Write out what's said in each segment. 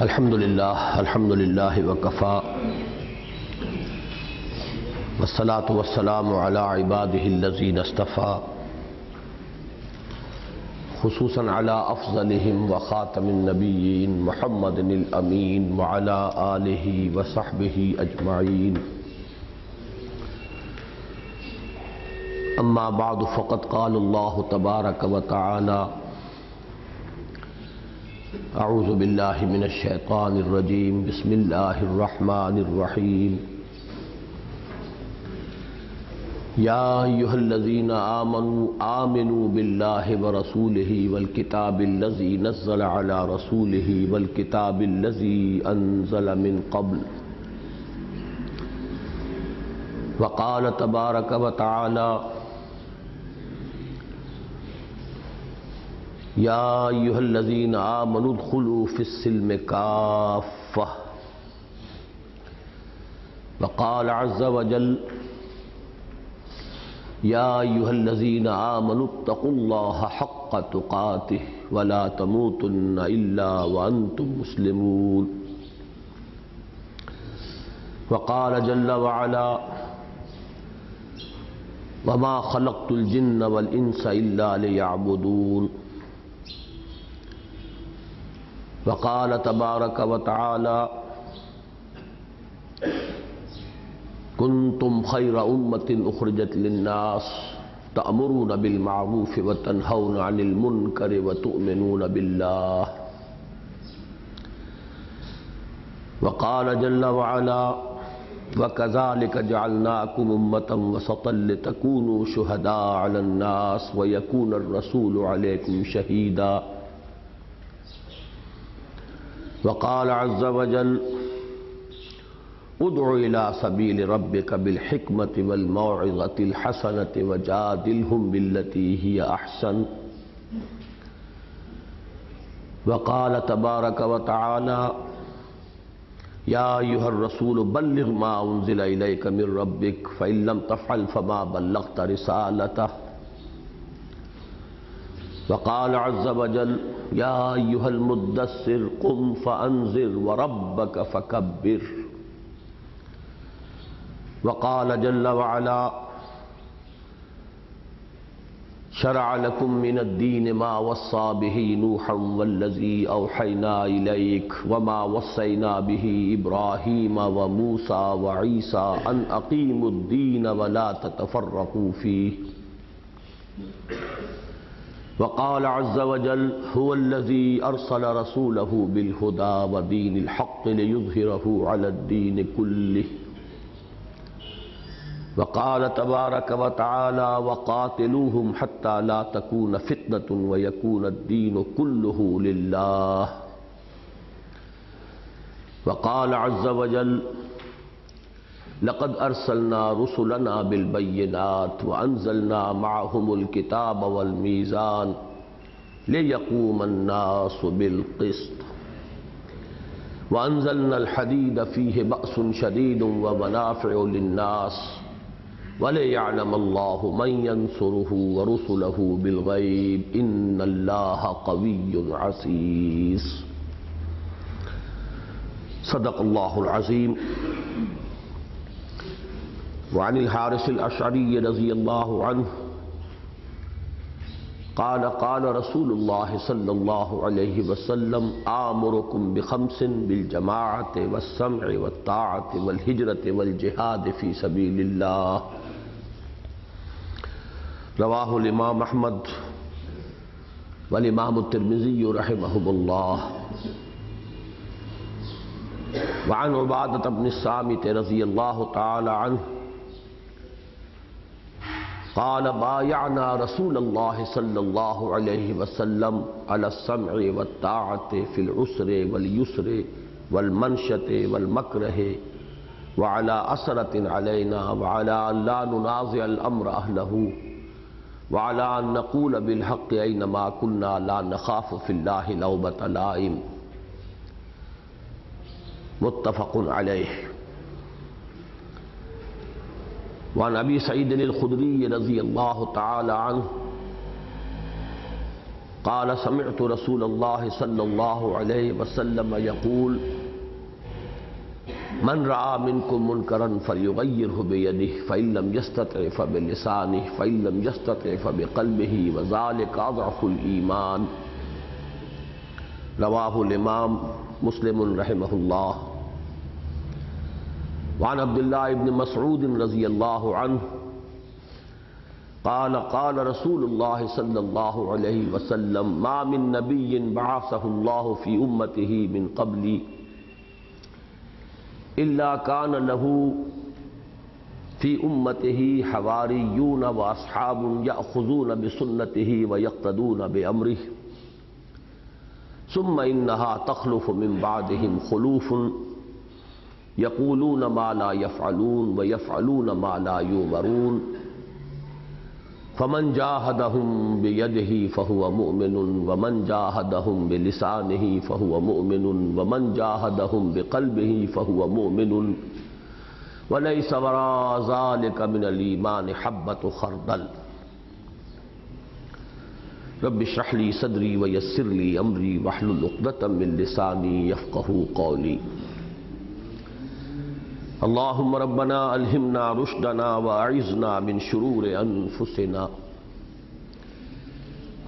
الحمدللہ وکفا والصلاة والسلام علی عبادہ الذین اصطفیٰ خصوصاً علی افضلہم وخاتم النبیین محمد الامین وعلی آلہ وصحبہ اجمعین اما بعد فقد قال اللہ تبارک وتعالی اعوذ باللہ من الشیطان الرجیم بسم اللہ الرحمن الرحیم یا ایہا الذین آمنوا باللہ ورسولہ والکتاب الذی نزل علی رسولہ والکتاب الذی انزل من قبل وقال تبارک وتعالی یا ایہا الذین آمنوا ادخلوا فی السلم کافہ وقال عز وجل یا ایہا الذین آمنوا اتقوا اللہ حق تقاتہ ولا تموتن الا وانتم مسلمون وقال جل وعلا وما خلقت الجن والانس الا لیعبدون وقال تبارک وتعالی کنتم خیر امت اخرجت للناس تأمرون بالمعروف وتنہون عن المنکر وتؤمنون باللہ وقال جل وعلا وكذلك جعلناكم أمة وسطا لتكونوا شهداء على الناس ويكون الرسول عليكم شهيدا وقال عز وجل ادع إلى سبيل ربك بالحكمة والموعظة الحسنة وجادلهم بالتي هي أحسن وقال تبارك وتعالى يا أيها الرسول بلغ ما أنزل إليك من ربك فإن لم تفعل فما بلغت رسالته وقال عز وجل يا أيها المدثر قم فأنذر وربك فكبر وقال جل وعلا شرع لكم من الدين ما وصى به نوحا والذي أوحينا إليك وما وصينا به إبراهيم وموسى وعيسى أن أقيموا الدين ولا تتفرقوا فيه وقال عز وجل هو الذي أرسل رسوله بالهدى ودين الحق ليظهره على الدين كله وقال تبارك وتعالى وقاتلوهم حتى لا تكون فتنة ويكون الدين كله لله وقال عز وجل لقد أرسلنا رسلنا بالبينات وأنزلنا معهم الكتاب والميزان ليقوم الناس بالقسط وأنزلنا الحديد فيه بأس شديد ومنافع للناس وليعلم الله من ينصره ورسله بالغيب إن الله قوي عزيز صدق الله العظيم وعن الحارث الأشعري رضي الله عنه قال قال رسول الله صلى الله عليه وسلم آمركم بخمس بالجماعة والسمع والطاعة والهجرة والجهاد في سبيل الله رواه الإمام أحمد والإمام الترمذي رحمهم الله وعن عبادة بن الصامت رضي الله تعالى عنه قال بايعنا رسول الله صلى الله عليه وسلم على السمع والطاعة في العسر واليسر والمنشة والمكره وعلى أسرة علينا وعلى أن لا ننازع الأمر أهله وعلى أن نقول بالحق أينما كنا لا نخاف في الله لومة لائم متفق عليه وعن ابی سعید الخدری رضی اللہ تعالی عنہ قال سمعت رسول اللہ صلی اللہ علیہ وسلم یقول من رأى منكم منکرا فلیغیرہ بیدہ فإن لم یستطع فبلسانہ فإن لم یستطع فبقلبہ وذلک اضعف الایمان۔ رواہ الامام مسلم رحمہ اللہ۔ وعن عبداللہ بن مسعود رضی اللہ عنہ قال قال رسول اللہ صلی اللہ علیہ وسلم ما من نبی بعثہ اللہ فی امتہ من قبلی الا کان له فی امتہ حواریون واصحاب یأخذون بسنتہ ویقتدون بامرہ ثم انها تخلف من بعدهم خلوف یقولون ما لا یفعلون ویفعلون ما لا یؤمرون فمن جاہدہم بیدہ فہو مؤمن ومن جاہدہم بلسانہ فہو مؤمن ومن جاہدہم بقلبہ فہو مؤمن ولیس وراء ذلک من الایمان حبۃ خردل۔ رب اشرح لی صدری ویسر لی امری واحلل عقدۃ من لسانی یفقہوا قولی۔ اللہم ربنا الہمنا رشدنا واعذنا من شرور انفسنا۔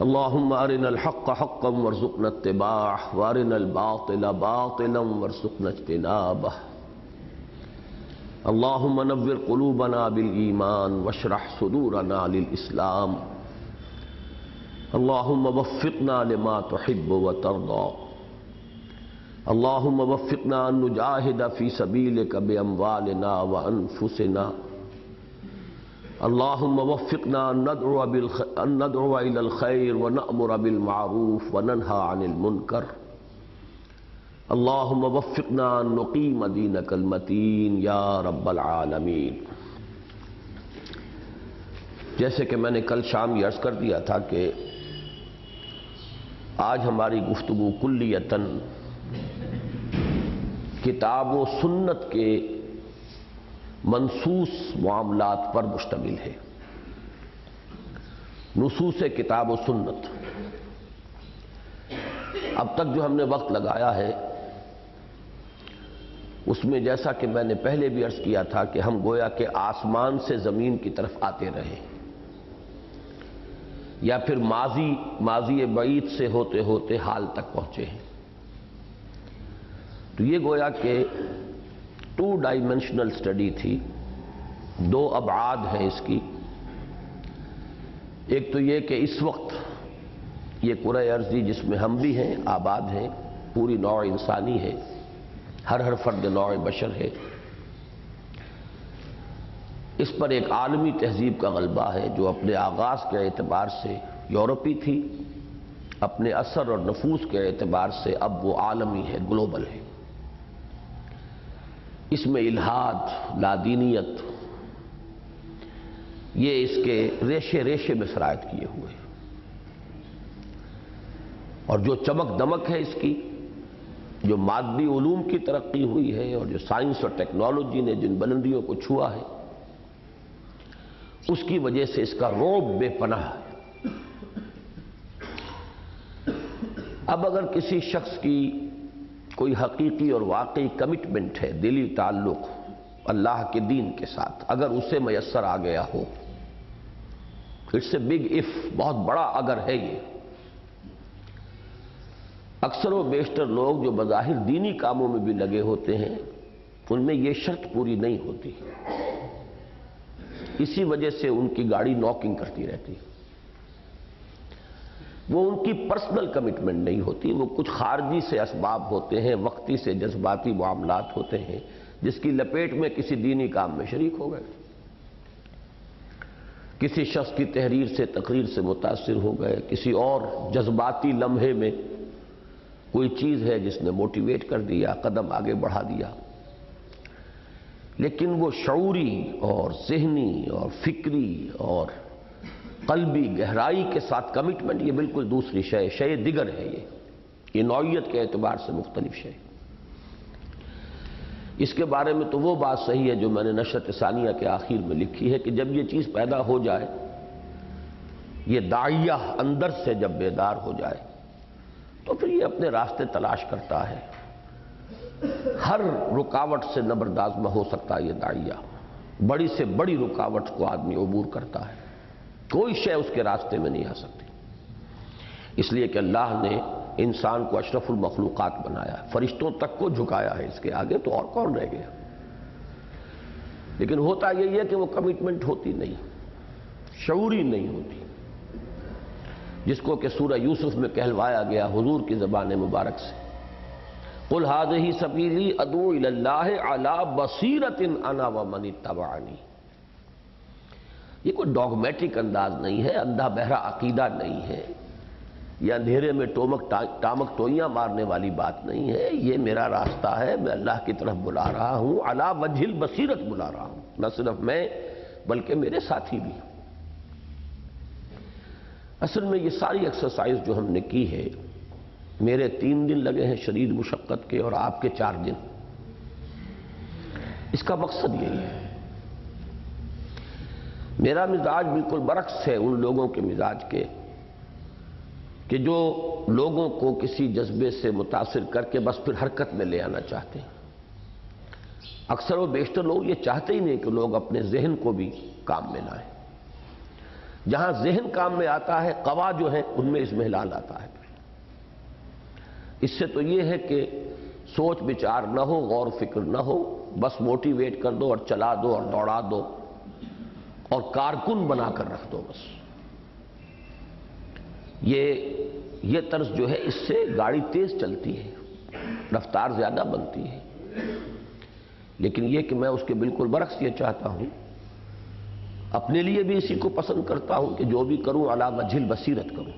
اللہم ارنا الحق حقا وارزقنا اتباعہ وارنا الباطل باطلا وارزقنا اجتنابہ۔ اللہم نور قلوبنا بالایمان واشرح صدورنا للاسلام۔ اللہم وفقنا لما تحب وترضى۔ اللہم وفقنا ان نجاہد فی سبیلک باموالنا وانفسنا۔ اللہم وفقنا ان ندعو الی الخیر ونأمر بالمعروف وننہى عن المنکر۔ اللہم وفقنا ان نقیم دینک المتین یا رب العالمین۔ جیسے کہ میں نے کل شام یہ عرض کر دیا تھا کہ آج ہماری گفتگو کلیتاً کتاب و سنت کے منصوص معاملات پر مشتمل ہے۔ نصوص کتاب و سنت۔ اب تک جو ہم نے وقت لگایا ہے اس میں جیسا کہ میں نے پہلے بھی عرض کیا تھا کہ ہم گویا کہ آسمان سے زمین کی طرف آتے رہے یا پھر ماضی بعید سے ہوتے ہوتے حال تک پہنچے ہیں۔ تو یہ گویا کہ 2 ڈائمنشنل سٹڈی تھی، 2 ابعاد ہیں اس کی۔ ایک تو یہ کہ اس وقت یہ کرۂ ارضی جس میں ہم بھی ہیں، آباد ہیں، پوری نوع انسانی ہے، ہر فرد نوع بشر ہے، اس پر ایک عالمی تہذیب کا غلبہ ہے جو اپنے آغاز کے اعتبار سے یورپی تھی، اپنے اثر اور نفوذ کے اعتبار سے اب وہ عالمی ہے، گلوبل ہے۔ اس میں الحاد، لادینیت، یہ اس کے ریشے ریشے میں سرایت کیے ہوئے ہیں، اور جو چمک دمک ہے اس کی، جو مادی علوم کی ترقی ہوئی ہے اور جو سائنس اور ٹیکنالوجی نے جن بلندیوں کو چھوا ہے، اس کی وجہ سے اس کا رعب بے پناہ ہے۔ اب اگر کسی شخص کی کوئی حقیقی اور واقعی کمٹمنٹ ہے، دلی تعلق اللہ کے دین کے ساتھ، اگر اسے میسر آ گیا ہو، اٹس اے بگ اف، بہت بڑا اگر ہے یہ۔ اکثر و بیشتر لوگ جو بظاہر دینی کاموں میں بھی لگے ہوتے ہیں ان میں یہ شرط پوری نہیں ہوتی، اسی وجہ سے ان کی گاڑی ناکنگ کرتی رہتی۔ وہ ان کی پرسنل کمٹمنٹ نہیں ہوتی، وہ کچھ خارجی سے اسباب ہوتے ہیں، وقتی سے جذباتی معاملات ہوتے ہیں، جس کی لپیٹ میں کسی دینی کام میں شریک ہو گئے، کسی شخص کی تحریر سے، تقریر سے متاثر ہو گئے، کسی اور جذباتی لمحے میں کوئی چیز ہے جس نے موٹیویٹ کر دیا، قدم آگے بڑھا دیا، لیکن وہ شعوری اور ذہنی اور فکری اور قلبی گہرائی کے ساتھ کمٹمنٹ، یہ بالکل دوسری شے دیگر ہے۔ یہ نوعیت کے اعتبار سے مختلف شے۔ اس کے بارے میں تو وہ بات صحیح ہے جو میں نے نشرت ثانیہ کے آخر میں لکھی ہے کہ جب یہ چیز پیدا ہو جائے، یہ داعیہ اندر سے جب بیدار ہو جائے تو پھر یہ اپنے راستے تلاش کرتا ہے. ہر رکاوٹ سے نبرداز میں ہو سکتا ہے یہ داعیہ. بڑی سے بڑی رکاوٹ کو آدمی عبور کرتا ہے. کوئی شے اس کے راستے میں نہیں آ سکتی. اس لیے کہ اللہ نے انسان کو اشرف المخلوقات بنایا ہے، فرشتوں تک کو جھکایا ہے، اس کے آگے تو اور کون رہ گیا. لیکن ہوتا یہی ہے کہ وہ کمٹمنٹ ہوتی نہیں، شعوری نہیں ہوتی، جس کو کہ سورہ یوسف میں کہلوایا گیا حضور کی زبان مبارک سے، قُلْ هَٰذِهِ سَبِيلِي أَدْعُو إِلَى اللَّهِ عَلَىٰ بَصِيرَةٍ أَنَا وَمَنِ اتَّبَعَنِي. یہ کوئی ڈاگمیٹک انداز نہیں ہے، اندھا بہرا عقیدہ نہیں ہے، یہ اندھیرے میں ٹامک ٹوئیاں مارنے والی بات نہیں ہے. یہ میرا راستہ ہے، میں اللہ کی طرف بلا رہا ہوں، علی وجہ البصیرت بلا رہا ہوں. نہ صرف میں بلکہ میرے ساتھی بھی. اصل میں یہ ساری ایکسرسائز جو ہم نے کی ہے، میرے 3 دن لگے ہیں شدید مشقت کے اور آپ کے 4 دن. اس کا مقصد یہی ہے. میرا مزاج بالکل برعکس ہے ان لوگوں کے مزاج کے کہ جو لوگوں کو کسی جذبے سے متاثر کر کے بس پھر حرکت میں لے آنا چاہتے ہیں. اکثر و بیشتر لوگ یہ چاہتے ہی نہیں کہ لوگ اپنے ذہن کو بھی کام میں لائیں. جہاں ذہن کام میں آتا ہے، قوا جو ہیں ان میں اضمحلال آتا ہے. اس سے تو یہ ہے کہ سوچ بچار نہ ہو، غور فکر نہ ہو، بس موٹیویٹ کر دو اور چلا دو اور دوڑا دو اور کارکن بنا کر رکھ دو بس. یہ طرز جو ہے اس سے گاڑی تیز چلتی ہے، رفتار زیادہ بنتی ہے. لیکن یہ کہ میں اس کے بالکل برعکس یہ چاہتا ہوں، اپنے لیے بھی اسی کو پسند کرتا ہوں کہ جو بھی کروں علی وجہ البصیرت کروں.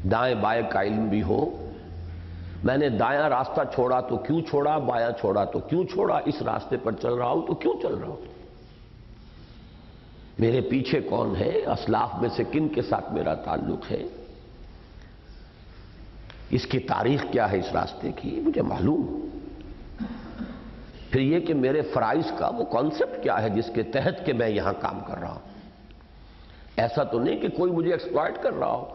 دائیں بائیں کا علم بھی ہو. میں نے دایاں راستہ چھوڑا تو کیوں چھوڑا، بایاں چھوڑا تو کیوں چھوڑا، اس راستے پر چل رہا ہوں تو کیوں چل رہا ہوں، میرے پیچھے کون ہے، اسلاف میں سے کن کے ساتھ میرا تعلق ہے، اس کی تاریخ کیا ہے اس راستے کی، مجھے معلوم. پھر یہ کہ میرے فرائض کا وہ کانسیپٹ کیا ہے جس کے تحت کہ میں یہاں کام کر رہا ہوں. ایسا تو نہیں کہ کوئی مجھے ایکسپلائٹ کر رہا ہو.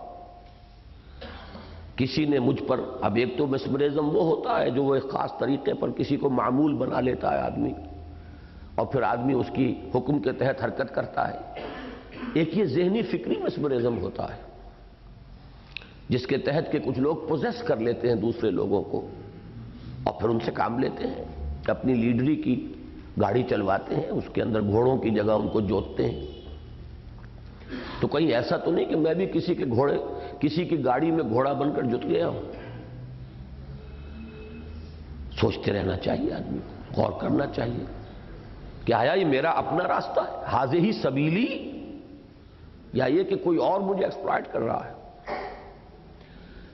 کسی نے مجھ پر، اب ایک تو مسمرزم وہ ہوتا ہے جو وہ ایک خاص طریقے پر کسی کو معمول بنا لیتا ہے آدمی، اور پھر آدمی اس کی حکم کے تحت حرکت کرتا ہے. ایک یہ ذہنی فکری مسمرزم ہوتا ہے جس کے تحت کہ کچھ لوگ پوزیس کر لیتے ہیں دوسرے لوگوں کو اور پھر ان سے کام لیتے ہیں، اپنی لیڈری کی گاڑی چلواتے ہیں، اس کے اندر گھوڑوں کی جگہ ان کو جوتتے ہیں. تو کہیں ایسا تو نہیں کہ میں بھی کسی کی گاڑی میں گھوڑا بن کر جت گیا ہوں. سوچتے رہنا چاہیے آدمی کو، غور کرنا چاہیے کہ آیا یہ میرا اپنا راستہ ہے، ہاذہ سبیلی، یا یہ کہ کوئی اور مجھے ایکسپلائٹ کر رہا ہے.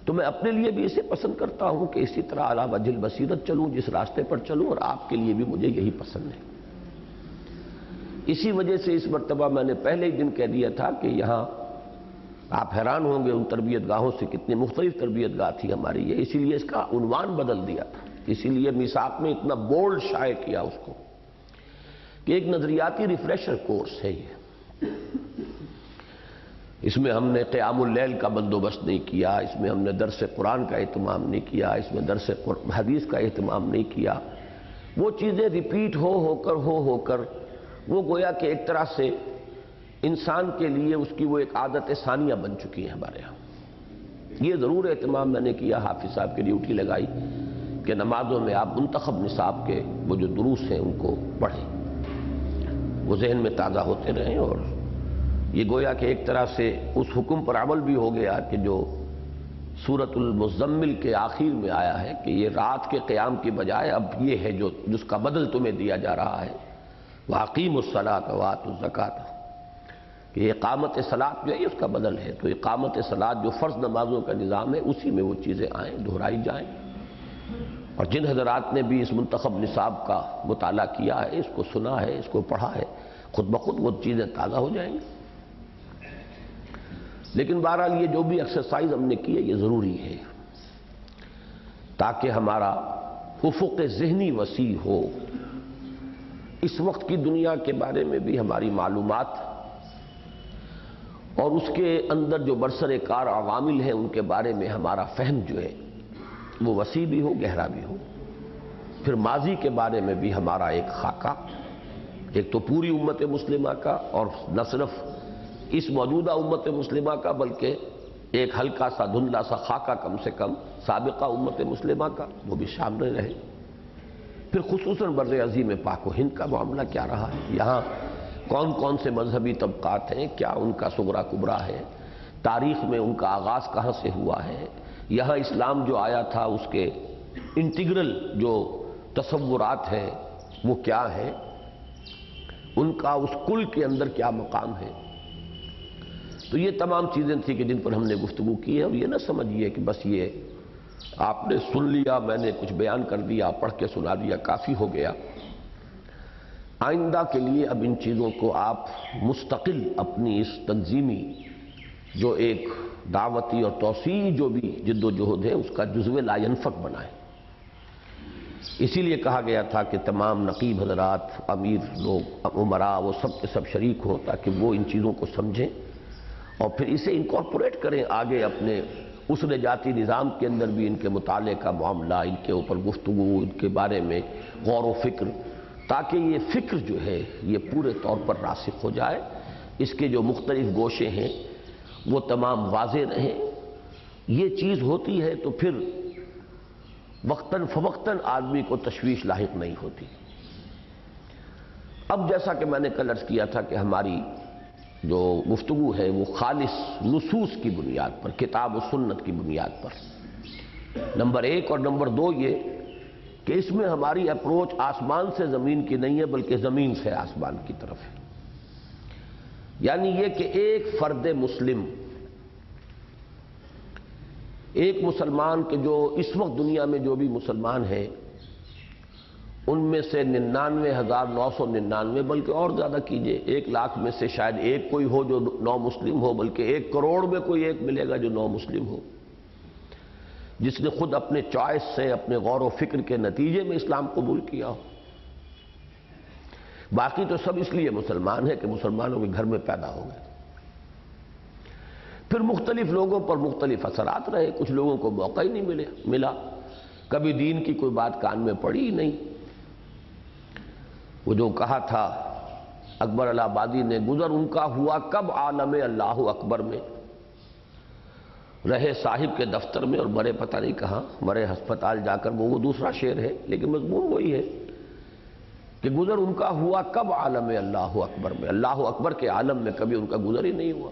تو میں اپنے لیے بھی اسے پسند کرتا ہوں کہ اسی طرح علی وجہ البصیرت چلوں، جس راستے پر چلوں، اور آپ کے لیے بھی مجھے یہی پسند ہے. اسی وجہ سے اس مرتبہ میں نے پہلے ہی دن کہہ دیا تھا کہ یہاں آپ حیران ہوں گے ان تربیت گاہوں سے کتنی مختلف تربیت گاہ تھی ہماری یہ، اسی لیے اس کا عنوان بدل دیا تھا، اسی لیے میثاق میں اتنا بولڈ شائع کیا اس کو کہ ایک نظریاتی ریفریشر کورس ہے یہ. اس میں ہم نے قیام اللیل کا بندوبست نہیں کیا، اس میں ہم نے درس قرآن کا اہتمام نہیں کیا، اس میں درس حدیث کا اہتمام نہیں کیا. وہ چیزیں ریپیٹ ہو کر وہ گویا کہ ایک طرح سے انسان کے لیے اس کی وہ ایک عادت ثانیہ بن چکی ہے ہمارے ہاں. یہ ضرور اہتمام میں نے کیا، حافظ صاحب کی ڈیوٹی لگائی کہ نمازوں میں آپ منتخب نصاب کے وہ جو دروس ہیں ان کو پڑھیں، وہ ذہن میں تازہ ہوتے رہیں. اور یہ گویا کہ ایک طرح سے اس حکم پر عمل بھی ہو گیا کہ جو سورۃ المزمل کے آخر میں آیا ہے کہ یہ رات کے قیام کی بجائے اب یہ ہے جو جس کا بدل تمہیں دیا جا رہا ہے، وَأَقِیمُوا الصَّلَاةَ وَآتُوا الزَّکَاةَ، کہ اقامت صلاۃ جو ہے اس کا بدل ہے. تو اقامت صلاۃ جو فرض نمازوں کا نظام ہے اسی میں وہ چیزیں آئیں، دہرائی جائیں. اور جن حضرات نے بھی اس منتخب نصاب کا مطالعہ کیا ہے، اس کو سنا ہے، اس کو پڑھا ہے، خود بخود وہ چیزیں تازہ ہو جائیں گی. لیکن بہرحال یہ جو بھی ایکسرسائز ہم نے کی ہے یہ ضروری ہے تاکہ ہمارا افق ذہنی وسیع ہو. اس وقت کی دنیا کے بارے میں بھی ہماری معلومات اور اس کے اندر جو برسر کار عوامل ہیں ان کے بارے میں ہمارا فہم جو ہے وہ وسیع بھی ہو، گہرا بھی ہو. پھر ماضی کے بارے میں بھی ہمارا ایک خاکہ، ایک تو پوری امت مسلمہ کا، اور نہ صرف اس موجودہ امت مسلمہ کا بلکہ ایک ہلکا سا دھندلا سا خاکہ کم سے کم سابقہ امت مسلمہ کا، وہ بھی شامل رہے. پھر خصوصاً بر عظیم پاک و ہند کا معاملہ کیا رہا ہے، یہاں کون کون سے مذہبی طبقات ہیں، کیا ان کا صغرا کبرا ہے، تاریخ میں ان کا آغاز کہاں سے ہوا ہے، یہاں اسلام جو آیا تھا اس کے انٹیگرل جو تصورات ہیں وہ کیا ہیں، ان کا اس کل کے اندر کیا مقام ہے. تو یہ تمام چیزیں تھیں کہ جن پر ہم نے گفتگو کی ہے. اور یہ نہ سمجھیے کہ بس یہ آپ نے سن لیا، میں نے کچھ بیان کر دیا، پڑھ کے سنا دیا، کافی ہو گیا. آئندہ کے لیے اب ان چیزوں کو آپ مستقل اپنی اس تنظیمی جو ایک دعوتی اور توسیعی جو بھی جد و جہد ہے اس کا جزو لا ینفک بنائیں. اسی لیے کہا گیا تھا کہ تمام نقیب حضرات، امیر لوگ، امراء، وہ سب کے سب شریک ہوں تاکہ وہ ان چیزوں کو سمجھیں اور پھر اسے انکارپوریٹ کریں آگے اپنے اس نجاتی نظام کے اندر بھی. ان کے مطالعے کا معاملہ، ان کے اوپر گفتگو، ان کے بارے میں غور و فکر، تاکہ یہ فکر جو ہے یہ پورے طور پر راسخ ہو جائے. اس کے جو مختلف گوشے ہیں وہ تمام واضح رہیں. یہ چیز ہوتی ہے تو پھر وقتاً فوقتاً آدمی کو تشویش لاحق نہیں ہوتی. اب جیسا کہ میں نے کل عرض کیا تھا کہ ہماری جو گفتگو ہے وہ خالص نصوص کی بنیاد پر، کتاب و سنت کی بنیاد پر، نمبر ایک، اور نمبر دو یہ کہ اس میں ہماری اپروچ آسمان سے زمین کی نہیں ہے بلکہ زمین سے آسمان کی طرف ہے. یعنی یہ کہ ایک فرد مسلم، ایک مسلمان کے جو اس وقت دنیا میں جو بھی مسلمان ہیں ان میں سے 99,999 بلکہ اور زیادہ کیجئے، 1,00,000 میں سے شاید ایک کوئی ہو جو نو مسلم ہو، بلکہ 1 کروڑ میں کوئی ایک ملے گا جو نو مسلم ہو، جس نے خود اپنے چوائس سے، اپنے غور و فکر کے نتیجے میں اسلام قبول کیا ہو. باقی تو سب اس لیے مسلمان ہیں کہ مسلمانوں کے گھر میں پیدا ہو گئے. پھر مختلف لوگوں پر مختلف اثرات رہے، کچھ لوگوں کو موقع ہی نہیں ملا، کبھی دین کی کوئی بات کان میں پڑی ہی نہیں. وہ جو کہا تھا اکبر الہ آبادی نے، گزر ان کا ہوا کب عالم اللہ اکبر میں، رہے صاحب کے دفتر میں اور مرے پتہ نہیں کہاں، مرے ہسپتال جا کر. وہ دوسرا شعر ہے لیکن مضمون وہی ہے کہ گزر ان کا ہوا کب عالم اللہ اکبر میں، اللہ اکبر کے عالم میں کبھی ان کا گزر ہی نہیں ہوا.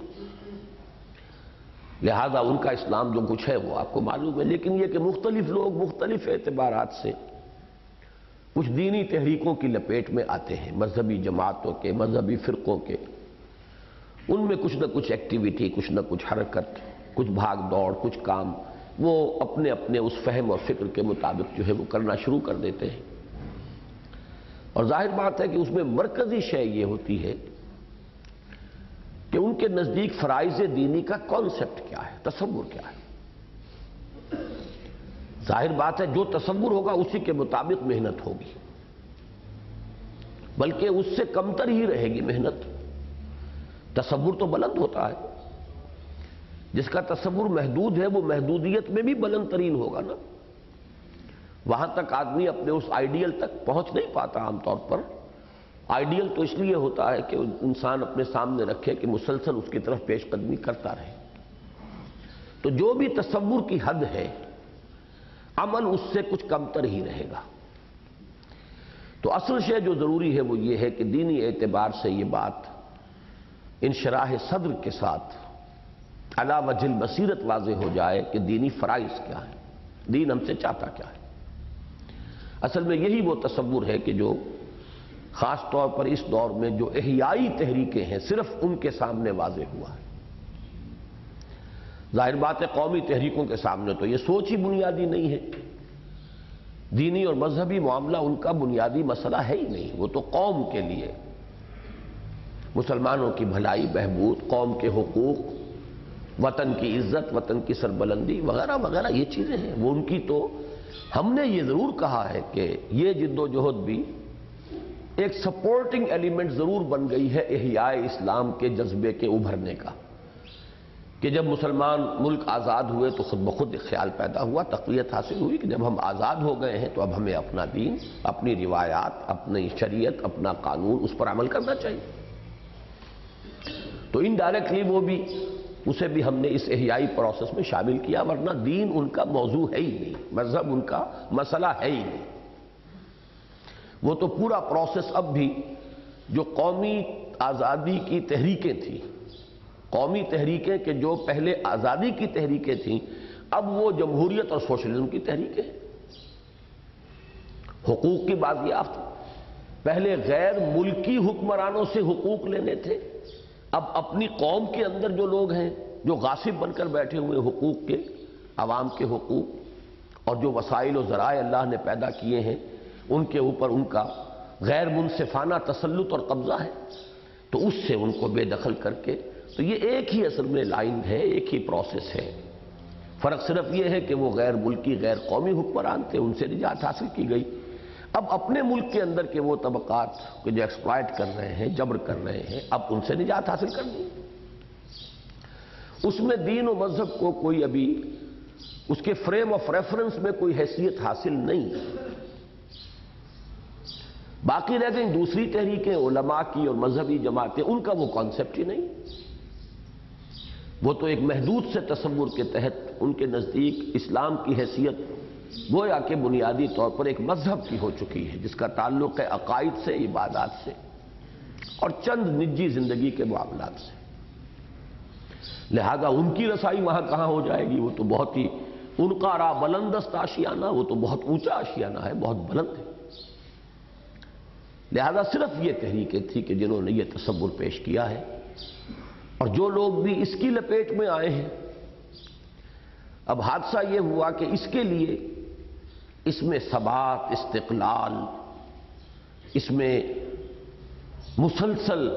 لہذا ان کا اسلام جو کچھ ہے وہ آپ کو معلوم ہے. لیکن یہ کہ مختلف لوگ مختلف اعتبارات سے کچھ دینی تحریکوں کی لپیٹ میں آتے ہیں، مذہبی جماعتوں کے، مذہبی فرقوں کے. ان میں کچھ نہ کچھ ایکٹیویٹی، کچھ نہ کچھ حرکت، کچھ بھاگ دوڑ، کچھ کام وہ اپنے اپنے اس فہم اور فکر کے مطابق جو ہے وہ کرنا شروع کر دیتے ہیں. اور ظاہر بات ہے کہ اس میں مرکزی شے یہ ہوتی ہے کہ ان کے نزدیک فرائض دینی کا کانسیپٹ کیا ہے، تصور کیا ہے. ظاہر بات ہے جو تصور ہوگا اسی کے مطابق محنت ہوگی، بلکہ اس سے کمتر ہی رہے گی محنت. تصور تو بلند ہوتا ہے، جس کا تصور محدود ہے وہ محدودیت میں بھی بلند ترین ہوگا نا. وہاں تک آدمی اپنے اس آئیڈیل تک پہنچ نہیں پاتا عام طور پر. آئیڈیل تو اس لیے ہوتا ہے کہ انسان اپنے سامنے رکھے کہ مسلسل اس کی طرف پیش قدمی کرتا رہے. تو جو بھی تصور کی حد ہے عمل اس سے کچھ کمتر ہی رہے گا. تو اصل شے جو ضروری ہے وہ یہ ہے کہ دینی اعتبار سے یہ بات انشراح صدر کے ساتھ علی وجہ البصیرت واضح ہو جائے کہ دینی فرائض کیا ہے، دین ہم سے چاہتا کیا ہے. اصل میں یہی وہ تصور ہے کہ جو خاص طور پر اس دور میں جو احیائی تحریکیں ہیں صرف ان کے سامنے واضح ہوا ہے. ظاہر بات ہے قومی تحریکوں کے سامنے تو یہ سوچ ہی بنیادی نہیں ہے. دینی اور مذہبی معاملہ ان کا بنیادی مسئلہ ہے ہی نہیں. وہ تو قوم کے لیے مسلمانوں کی بھلائی، بہبود، قوم کے حقوق، وطن کی عزت، وطن کی سربلندی وغیرہ وغیرہ یہ چیزیں ہیں. وہ ان کی تو ہم نے یہ ضرور کہا ہے کہ یہ جد و جہد بھی ایک سپورٹنگ ایلیمنٹ ضرور بن گئی ہے احیاء اسلام کے جذبے کے ابھرنے کا. کہ جب مسلمان ملک آزاد ہوئے تو خود بخود ایک خیال پیدا ہوا، تقویت حاصل ہوئی کہ جب ہم آزاد ہو گئے ہیں تو اب ہمیں اپنا دین، اپنی روایات، اپنی شریعت، اپنا قانون، اس پر عمل کرنا چاہیے۔ تو انڈائریکٹلی وہ بھی، اسے بھی ہم نے اس احیائی پروسیس میں شامل کیا، ورنہ دین ان کا موضوع ہے ہی نہیں، مذہب ان کا مسئلہ ہے ہی نہیں۔ وہ تو پورا پروسیس اب بھی جو قومی آزادی کی تحریکیں تھیں، قومی تحریکیں کہ جو پہلے آزادی کی تحریکیں تھیں، اب وہ جمہوریت اور سوشلزم کی تحریکیں ہیں۔ حقوق کی بازیافت، پہلے غیر ملکی حکمرانوں سے حقوق لینے تھے، اب اپنی قوم کے اندر جو لوگ ہیں جو غاصب بن کر بیٹھے ہوئے حقوق کے، عوام کے حقوق اور جو وسائل و ذرائع اللہ نے پیدا کیے ہیں ان کے اوپر ان کا غیر منصفانہ تسلط اور قبضہ ہے، تو اس سے ان کو بے دخل کر کے، تو یہ ایک ہی اصل میں لائن ہے، ایک ہی پروسیس ہے۔ فرق صرف یہ ہے کہ وہ غیر ملکی غیر قومی حکمران تھے، ان سے نجات حاصل کی گئی۔ اب اپنے ملک کے اندر کے وہ طبقات کہ جو ایکسپلائٹ کر رہے ہیں، جبر کر رہے ہیں، اب ان سے نجات حاصل کرنی ہے۔ اس میں دین و مذہب کو کوئی ابھی اس کے فریم آف ریفرنس میں کوئی حیثیت حاصل نہیں۔ باقی رہ گئیں دوسری تحریکیں، علماء کی اور مذہبی جماعتیں، ان کا وہ کانسیپٹ ہی نہیں۔ وہ تو ایک محدود سے تصور کے تحت ان کے نزدیک اسلام کی حیثیت گویا کہ بنیادی طور پر ایک مذہب کی ہو چکی ہے، جس کا تعلق ہے عقائد سے، عبادات سے اور چند نجی زندگی کے معاملات سے۔ لہذا ان کی رسائی وہاں کہاں ہو جائے گی؟ وہ تو بہت ہی ان کا را بلندست آشیانہ، وہ تو بہت اونچا آشیانہ ہے، بہت بلند ہے۔ لہذا صرف یہ تحریکیں تھی کہ جنہوں نے یہ تصور پیش کیا ہے، اور جو لوگ بھی اس کی لپیٹ میں آئے ہیں۔ اب حادثہ یہ ہوا کہ اس کے لیے اس میں ثبات، استقلال، اس میں مسلسل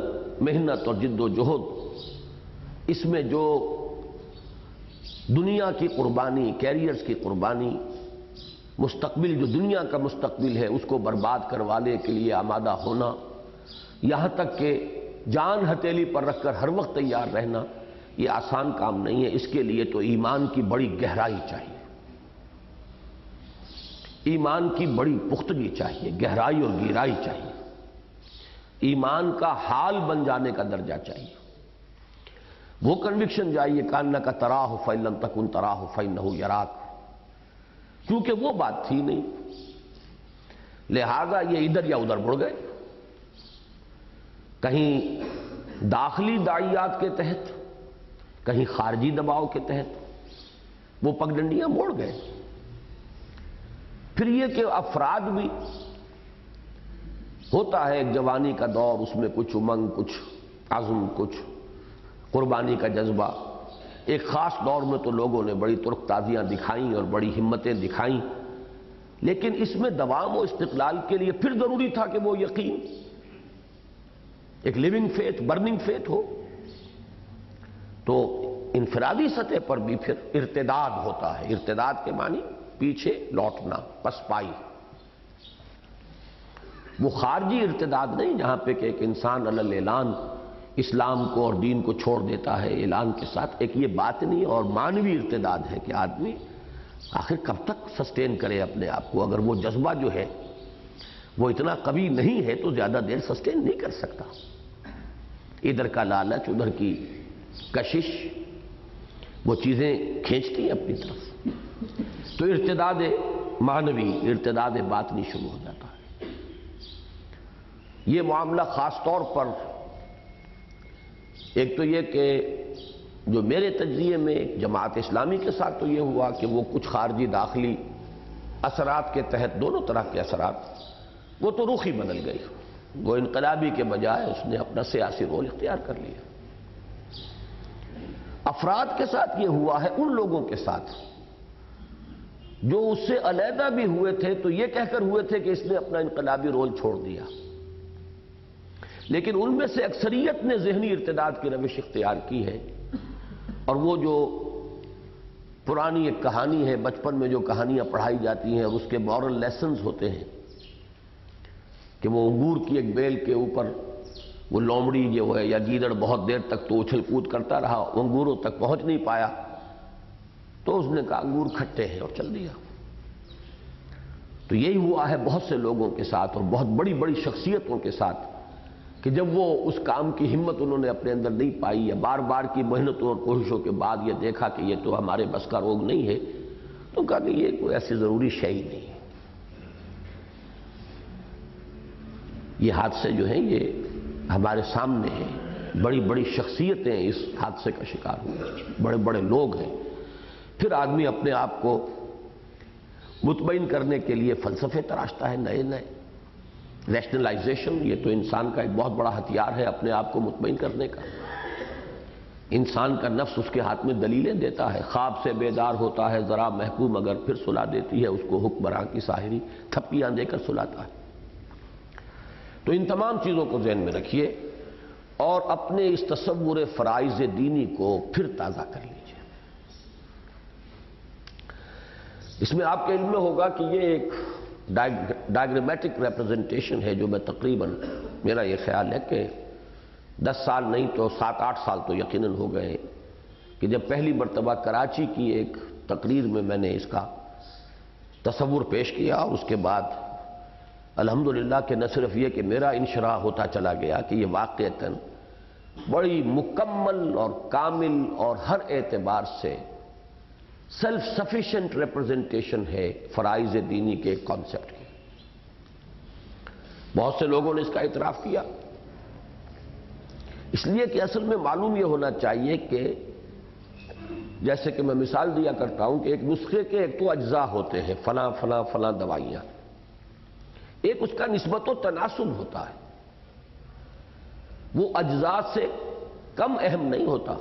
محنت اور جد و جہد، اس میں جو دنیا کی قربانی، کیریئرز کی قربانی، مستقبل جو دنیا کا مستقبل ہے اس کو برباد کروانے کے لیے آمادہ ہونا، یہاں تک کہ جان ہتھیلی پر رکھ کر ہر وقت تیار رہنا، یہ آسان کام نہیں ہے۔ اس کے لیے تو ایمان کی بڑی گہرائی چاہیے، ایمان کی بڑی پختگی چاہیے، گہرائی اور گہرائی چاہیے، ایمان کا حال بن جانے کا درجہ چاہیے، وہ کنوکشن چاہیے کانک تراہ فإن لم تکن تراہ فإنہ یراک، کیونکہ وہ بات تھی نہیں۔ لہذا یہ ادھر یا ادھر مڑ گئے، کہیں داخلی داعیات کے تحت، کہیں خارجی دباؤ کے تحت وہ پگڈنڈیاں موڑ گئے۔ پھر یہ کہ افراد بھی ہوتا ہے ایک جوانی کا دور، اس میں کچھ امنگ، کچھ عزم، کچھ قربانی کا جذبہ۔ ایک خاص دور میں تو لوگوں نے بڑی ترک تازیاں دکھائیں اور بڑی ہمتیں دکھائیں، لیکن اس میں دوام و استقلال کے لیے پھر ضروری تھا کہ وہ یقین، ایک لیونگ فیتھ، برننگ فیتھ ہو۔ تو انفرادی سطح پر بھی پھر ارتداد ہوتا ہے، ارتداد کے معنی پیچھے لوٹنا، پسپائی۔ وہ خارجی ارتداد نہیں جہاں پہ کہ ایک انسان علی الاعلان اسلام کو اور دین کو چھوڑ دیتا ہے اعلان کے ساتھ، ایک یہ باطنی اور معنوی ارتداد ہے کہ آدمی آخر کب تک سسٹین کرے اپنے آپ کو، اگر وہ جذبہ جو ہے وہ اتنا قوی نہیں ہے تو زیادہ دیر سسٹین نہیں کر سکتا۔ ادھر کا لالچ، ادھر کی کشش، وہ چیزیں کھینچتی ہیں اپنی طرف، تو ارتداد معنوی، ارتداد باطنی شروع ہو جاتا ہے۔ یہ معاملہ خاص طور پر ایک تو یہ کہ جو میرے تجزیے میں جماعت اسلامی کے ساتھ تو یہ ہوا کہ وہ کچھ خارجی داخلی اثرات کے تحت، دونوں طرح کے اثرات، وہ تو رخ ہی بدل گئی، وہ انقلابی کے بجائے اس نے اپنا سیاسی رول اختیار کر لیا۔ افراد کے ساتھ یہ ہوا ہے، ان لوگوں کے ساتھ جو اس سے علیحدہ بھی ہوئے تھے تو یہ کہہ کر ہوئے تھے کہ اس نے اپنا انقلابی رول چھوڑ دیا، لیکن ان میں سے اکثریت نے ذہنی ارتداد کی روش اختیار کی ہے، اور وہ جو پرانی ایک کہانی ہے، بچپن میں جو کہانیاں پڑھائی جاتی ہیں اور اس کے مورل لیسنز ہوتے ہیں کہ وہ انگور کی ایک بیل کے اوپر وہ لومڑی جو ہے یا گیدڑ بہت دیر تک تو اچھل کود کرتا رہا، انگوروں تک پہنچ نہیں پایا، تو اس نے کہا انگور کھٹے ہیں اور چل دیا۔ تو یہی ہوا ہے بہت سے لوگوں کے ساتھ اور بہت بڑی بڑی شخصیتوں کے ساتھ کہ جب وہ اس کام کی ہمت انہوں نے اپنے اندر نہیں پائی یا بار بار کی محنتوں اور کوششوں کے بعد یہ دیکھا کہ یہ تو ہمارے بس کا روگ نہیں ہے، تو کہا کہ یہ کوئی ایسی ضروری شے ہی نہیں ہے۔ یہ حادثے جو ہیں یہ ہمارے سامنے ہیں، بڑی بڑی شخصیتیں اس حادثے کا شکار ہوئی، بڑے بڑے لوگ ہیں۔ پھر آدمی اپنے آپ کو مطمئن کرنے کے لیے فلسفے تراشتا ہے نئے نئے، ریشنلائزیشن، یہ تو انسان کا ایک بہت بڑا ہتھیار ہے اپنے آپ کو مطمئن کرنے کا۔ انسان کا نفس اس کے ہاتھ میں دلیلیں دیتا ہے، خواب سے بیدار ہوتا ہے ذرا محکوم مگر پھر سلا دیتی ہے اس کو حکمراں کی ساحری، تھپیاں دے کر سلاتا ہے۔ تو ان تمام چیزوں کو ذہن میں رکھیے اور اپنے اس تصور فرائض دینی کو پھر تازہ کر لیجیے۔ اس میں آپ کے علم میں ہوگا کہ یہ ایک ڈائیگرامیٹک ریپرزنٹیشن ہے جو میں تقریباً، میرا یہ خیال ہے کہ 10 سال نہیں تو 7-8 سال تو یقیناً ہو گئے کہ جب پہلی مرتبہ کراچی کی ایک تقریر میں میں نے اس کا تصور پیش کیا، اور اس کے بعد الحمدللہ کہ نہ صرف یہ کہ میرا انشراح ہوتا چلا گیا کہ یہ واقعتاً بڑی مکمل اور کامل اور ہر اعتبار سے سیلف سفیشینٹ ریپرزنٹیشن ہے فرائض دینی کے کانسیپٹ کی۔ بہت سے لوگوں نے اس کا اعتراف کیا، اس لیے کہ اصل میں معلوم یہ ہونا چاہیے کہ جیسے کہ میں مثال دیا کرتا ہوں کہ ایک نسخے کے ایک تو اجزاء ہوتے ہیں، فلاں فلاں فلاں دوائیاں، ایک اس کا نسبت و تناسب ہوتا ہے، وہ اجزاء سے کم اہم نہیں ہوتا۔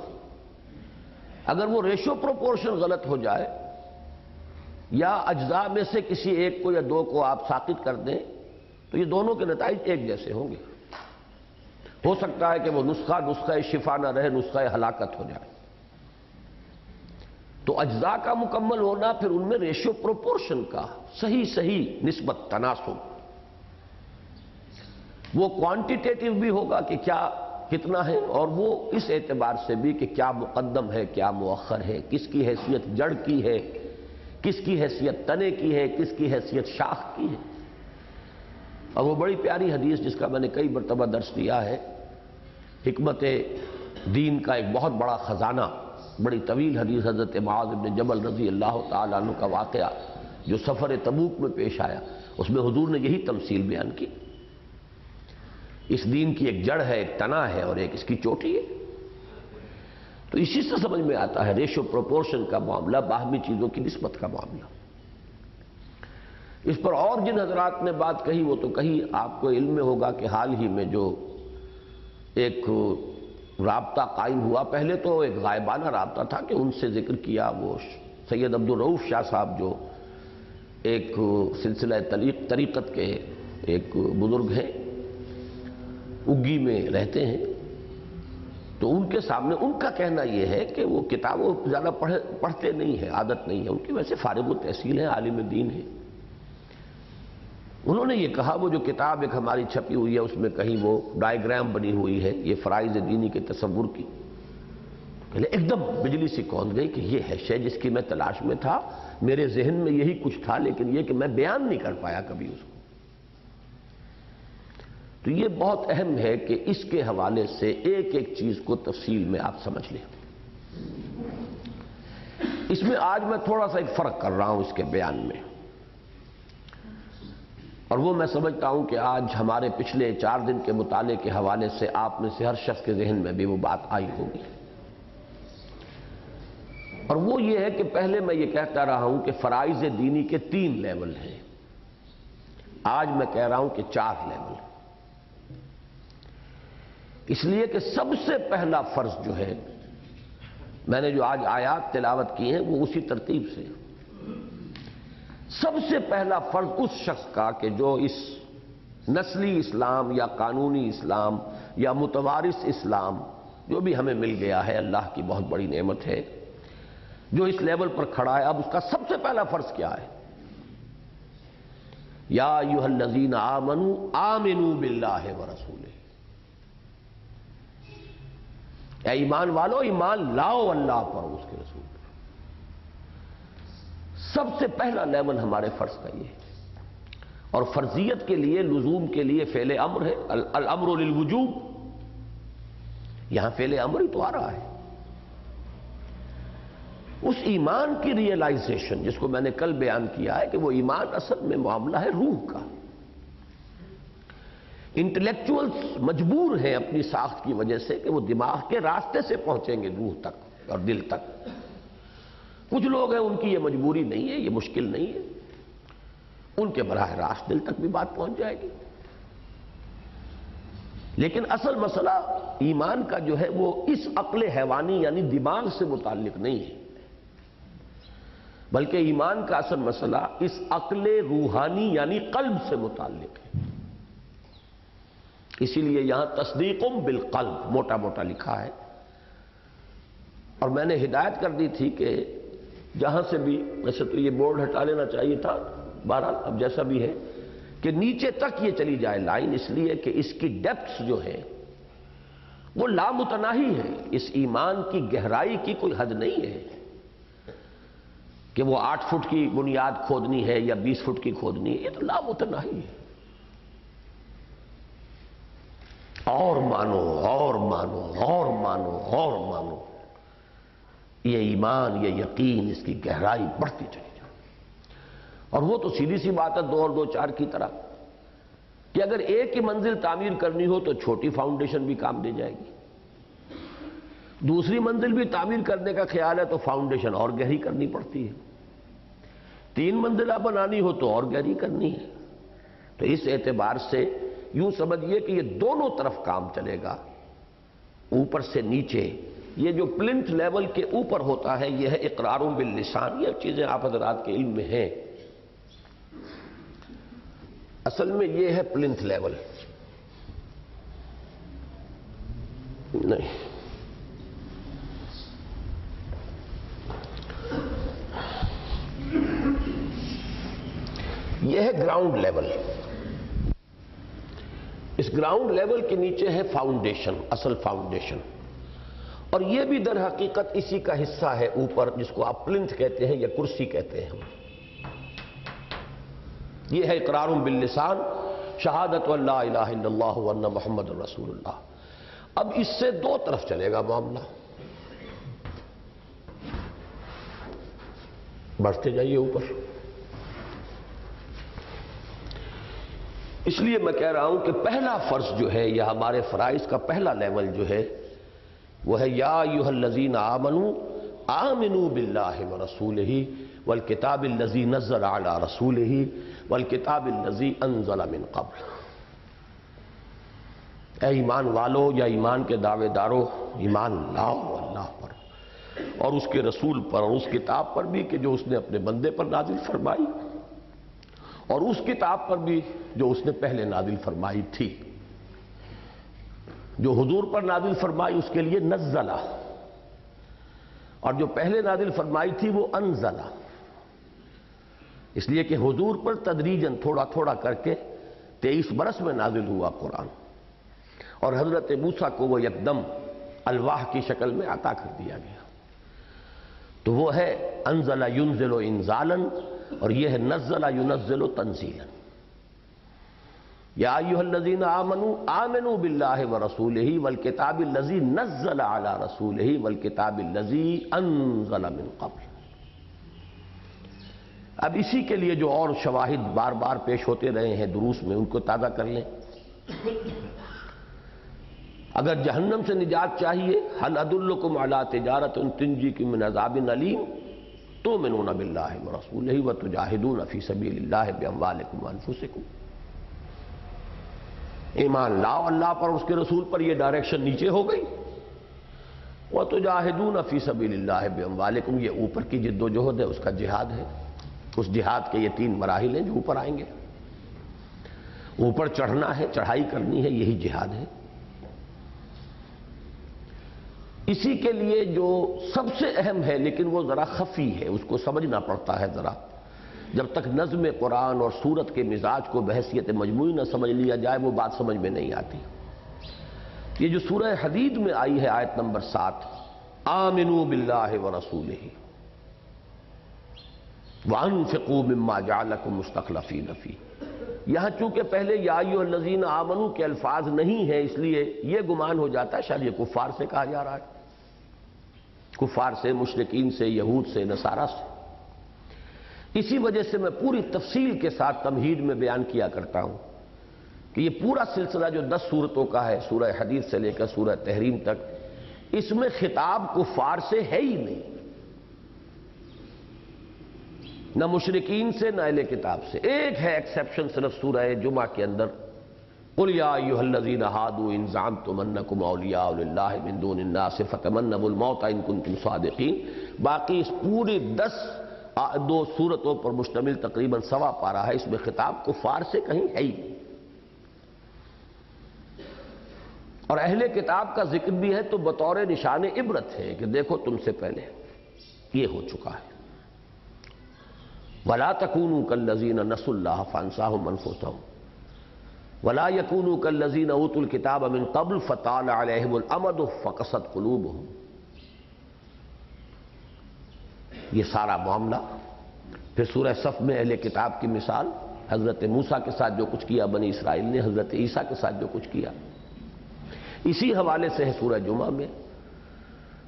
اگر وہ ریشو پروپورشن غلط ہو جائے یا اجزاء میں سے کسی ایک کو یا دو کو آپ ساقط کر دیں تو یہ دونوں کے نتائج ایک جیسے ہوں گے۔ ہو سکتا ہے کہ وہ نسخہ شفا نہ رہے، نسخہ ہلاکت ہو جائے۔ تو اجزاء کا مکمل ہونا، پھر ان میں ریشو پروپورشن کا صحیح نسبت تناسب، وہ کوانٹیٹیٹیو بھی ہوگا کہ کتنا ہے، اور وہ اس اعتبار سے بھی کہ کیا مقدم ہے کیا مؤخر ہے، کس کی حیثیت جڑ کی ہے، کس کی حیثیت تنے کی ہے، کس کی حیثیت شاخ کی ہے۔ اور وہ بڑی پیاری حدیث جس کا میں نے کئی مرتبہ درس دیا ہے، حکمت دین کا ایک بہت بڑا خزانہ، بڑی طویل حدیث حضرت معاذ بن جبل رضی اللہ تعالیٰ عنہ کا واقعہ جو سفر تبوک میں پیش آیا، اس میں حضور نے یہی تمثیل بیان کی۔ اس دین کی ایک جڑ ہے، ایک تنا ہے، اور ایک اس کی چوٹی ہے۔ تو اسی سے سمجھ میں آتا ہے ریشو پروپورشن کا معاملہ، باہمی چیزوں کی نسبت کا معاملہ۔ اس پر اور جن حضرات نے بات کہی وہ تو کہی، آپ کو علم میں ہوگا کہ حال ہی میں جو ایک رابطہ قائم ہوا، پہلے تو ایک غائبانہ رابطہ تھا کہ ان سے ذکر کیا، وہ سید عبدالرؤف شاہ صاحب جو ایک سلسلہ طریقت کے ایک بزرگ ہیں، اگی میں رہتے ہیں، تو ان کے سامنے ان کا کہنا یہ ہے کہ وہ کتابوں زیادہ پڑھتے نہیں ہیں، عادت نہیں ہے ان کی، ویسے فارغ التحصیل ہیں، عالم دین ہیں۔ انہوں نے یہ کہا وہ جو کتاب ایک ہماری چھپی ہوئی ہے اس میں کہیں وہ ڈائیگرام بنی ہوئی ہے یہ فرائض دینی کے تصور کی، ایک دم بجلی سی کون گئی کہ یہ ہے شے جس کی میں تلاش میں تھا، میرے ذہن میں یہی کچھ تھا، لیکن یہ کہ میں بیان نہیں کر پایا کبھی اس کو۔ تو یہ بہت اہم ہے کہ اس کے حوالے سے ایک ایک چیز کو تفصیل میں آپ سمجھ لیں۔ اس میں آج میں تھوڑا سا ایک فرق کر رہا ہوں اس کے بیان میں، اور وہ میں سمجھتا ہوں کہ آج ہمارے پچھلے 4 دن کے مطالعے کے حوالے سے آپ میں سے ہر شخص کے ذہن میں بھی وہ بات آئی ہوگی، اور وہ یہ ہے کہ پہلے میں یہ کہتا رہا ہوں کہ فرائض دینی کے 3 لیول ہیں، آج میں کہہ رہا ہوں کہ 4 لیول ہیں، اس لیے کہ سب سے پہلا فرض جو ہے، میں نے جو آج آیات تلاوت کی ہیں وہ اسی ترتیب سے، سب سے پہلا فرض اس شخص کا کہ جو اس نسلی اسلام یا قانونی اسلام یا متوارث اسلام جو بھی ہمیں مل گیا ہے، اللہ کی بہت بڑی نعمت ہے، جو اس لیول پر کھڑا ہے، اب اس کا سب سے پہلا فرض کیا ہے؟ یا ایھا الذین آمنوا آمنوا باللہ ورسولہ، اے ایمان والو ایمان لاؤ اللہ پر اور اس کے رسول پر۔ سب سے پہلا لیول ہمارے فرض کا یہ ہے، اور فرضیت کے لیے لزوم کے لیے فعل امر ہے، الامر للوجوب، یہاں فعل امر ہی تو آ رہا ہے۔ اس ایمان کی ریئلائزیشن جس کو میں نے کل بیان کیا ہے کہ وہ ایمان اصل میں معاملہ ہے روح کا۔ انٹلیکچوئلز مجبور ہیں اپنی ساخت کی وجہ سے کہ وہ دماغ کے راستے سے پہنچیں گے روح تک اور دل تک۔ کچھ لوگ ہیں ان کی یہ مجبوری نہیں ہے، یہ مشکل نہیں ہے، ان کے براہ راست دل تک بھی بات پہنچ جائے گی۔ لیکن اصل مسئلہ ایمان کا جو ہے وہ اس عقل حیوانی یعنی دماغ سے متعلق نہیں ہے، بلکہ ایمان کا اصل مسئلہ اس عقل روحانی یعنی قلب سے متعلق ہے۔ اسی لیے یہاں تصدیقم بالقلب موٹا موٹا لکھا ہے، اور میں نے ہدایت کر دی تھی کہ جہاں سے بھی، ویسے تو یہ بورڈ ہٹا لینا چاہیے تھا، بہرحال اب جیسا بھی ہے، کہ نیچے تک یہ چلی جائے لائن، اس لیے کہ اس کی ڈیپتھس جو ہے وہ لامتناہی ہے، اس ایمان کی گہرائی کی کوئی حد نہیں ہے کہ وہ 8 فٹ کی بنیاد کھودنی ہے یا 20 فٹ کی کھودنی ہے، یہ تو لامتناہی ہے۔ اور مانو اور مانو اور مانو اور مانو، یہ ایمان یہ یقین اس کی گہرائی بڑھتی چلی جائے۔ اور وہ تو سیدھی سی بات ہے 2 اور 2 4 کی طرح کہ اگر ایک کی منزل تعمیر کرنی ہو تو چھوٹی فاؤنڈیشن بھی کام دے جائے گی، دوسری منزل بھی تعمیر کرنے کا خیال ہے تو فاؤنڈیشن اور گہری کرنی پڑتی ہے، 3 منزلہ بنانی ہو تو اور گہری کرنی ہے۔ تو اس اعتبار سے یوں سمجھیے کہ یہ دونوں طرف کام چلے گا، اوپر سے نیچے۔ یہ جو پلنتھ لیول کے اوپر ہوتا ہے یہ ہے اقرار باللسان، یہ چیزیں آپ حضرات کے علم میں ہیں، اصل میں یہ ہے پلنتھ لیول نہیں، یہ ہے گراؤنڈ لیول۔ اس گراؤنڈ لیول کے نیچے ہے فاؤنڈیشن، اصل فاؤنڈیشن، اور یہ بھی در حقیقت اسی کا حصہ ہے اوپر، جس کو آپ پلنتھ کہتے ہیں یا کرسی کہتے ہیں ہم۔ یہ ہے اقرار باللسان، شہادت ان لا الہ الا اللہ وان محمد رسول اللہ۔ اب اس سے 2 طرف چلے گا معاملہ، بڑھتے جائیے اوپر۔ اس لیے میں کہہ رہا ہوں کہ پہلا فرض جو ہے یا ہمارے فرائض کا پہلا لیول جو ہے وہ ہے یا ایھا الذین آمنوا آمنوا باللہ ورسولہ والکتاب الذی نزل علی رسولہ والکتاب الذی انزل من قبل۔ اے ایمان والو یا ایمان کے دعوے دارو، ایمان لاؤ اللہ پر اور اس کے رسول پر اور اس کتاب پر بھی کہ جو اس نے اپنے بندے پر نازل فرمائی، اور اس کتاب پر بھی جو اس نے پہلے نازل فرمائی تھی۔ جو حضور پر نازل فرمائی اس کے لیے نزلہ، اور جو پہلے نازل فرمائی تھی وہ انزلہ، اس لیے کہ حضور پر تدریجاً تھوڑا تھوڑا کر کے 23 برس میں نازل ہوا قرآن، اور حضرت موسیٰ کو وہ یکدم الواح کی شکل میں عطا کر دیا گیا۔ تو وہ ہے انزل ینزل انزالا، اور یہ ہے نزل ینزل تنزیلا۔ یا ایھا الذین آمنوا آمنوا باللہ ورسولہ والکتاب الذی نزل علی رسولہ والکتاب الذی انزل من قبل۔ اب اسی کے لیے جو اور شواہد بار بار پیش ہوتے رہے ہیں دروس میں، ان کو تازہ کر لیں۔ اگر جہنم سے نجات چاہیے، هل ادلکم علی تجارۃ تنجیکم من عذاب علیم تؤمنون باللہ ورسولہ وتجاہدون فی سبیل اللہ باموالکم وانفسکم۔ ایمان لاؤ اللہ پر اور اس کے رسول پر، یہ ڈائریکشن نیچے ہو گئی۔ وتجاہدون فی سبیل اللہ باموالکم، یہ اوپر کی جد و جہد ہے، اس کا جہاد ہے۔ اس جہاد کے یہ 3 مراحل ہیں جو اوپر آئیں گے۔ اوپر چڑھنا ہے، چڑھائی کرنی ہے، یہی جہاد ہے۔ اسی کے لیے جو سب سے اہم ہے لیکن وہ ذرا خفی ہے، اس کو سمجھنا پڑتا ہے ذرا، جب تک نظم قرآن اور سورت کے مزاج کو بحیثیت مجموعی نہ سمجھ لیا جائے وہ بات سمجھ میں نہیں آتی۔ یہ جو سورہ حدید میں آئی ہے آیت نمبر 7، آمنوا باللہ ورسولہ وانفقوا مما جعلکم مستخلفین فیہ، یہاں چونکہ پہلے یا ایھا الذین آمنوا کے الفاظ نہیں ہیں، اس لیے یہ گمان ہو جاتا ہے شاید یہ کفار سے کہا جا رہا ہے، کفار سے، مشرکین سے، یہود سے، نصارہ سے۔ اسی وجہ سے میں پوری تفصیل کے ساتھ تمہید میں بیان کیا کرتا ہوں کہ یہ پورا سلسلہ جو 10 سورتوں کا ہے، سورہ حدید سے لے کر سورہ تحریم تک، اس میں خطاب کفار سے ہے ہی نہیں، نہ مشرکین سے نہ اہل کتاب سے۔ ایک ہے ایکسیپشن صرف سورہ جمعہ کے اندر، قل یا ایھا الذین ہادوا ان زعمتم انکم اولیاء للہ من دون الناس فتمنوا الموت ان کنتم صادقین۔ باقی اس پوری 2 سورتوں پر مشتمل تقریباً 1.25 پارہ ہے، اس میں خطاب کفار سے کہیں ہے ہی نہیں۔ اور اہل کتاب کا ذکر بھی ہے تو بطور نشان عبرت ہے کہ دیکھو تم سے پہلے یہ ہو چکا ہے۔ وَلَا تَكُونُوا كَالَّذِينَ نَسُوا اللَّهَ فَأَنسَاهُمْ أَنفُسَهُمْ وَلَا يَكُونُوا كَالَّذِينَ أُوتُوا الْكِتَابَ مِنْ قَبْلُ فَطَالَ عَلَيْهِمُ الْأَمَدُ فَقَسَتْ قُلُوبُهُمْ۔ یہ سارا معاملہ پھر سورہ صف میں اہل کتاب کی مثال، حضرت موسیٰ کے ساتھ جو کچھ کیا بنی اسرائیل نے، حضرت عیسیٰ کے ساتھ جو کچھ کیا، اسی حوالے سے ہے سورہ جمعہ میں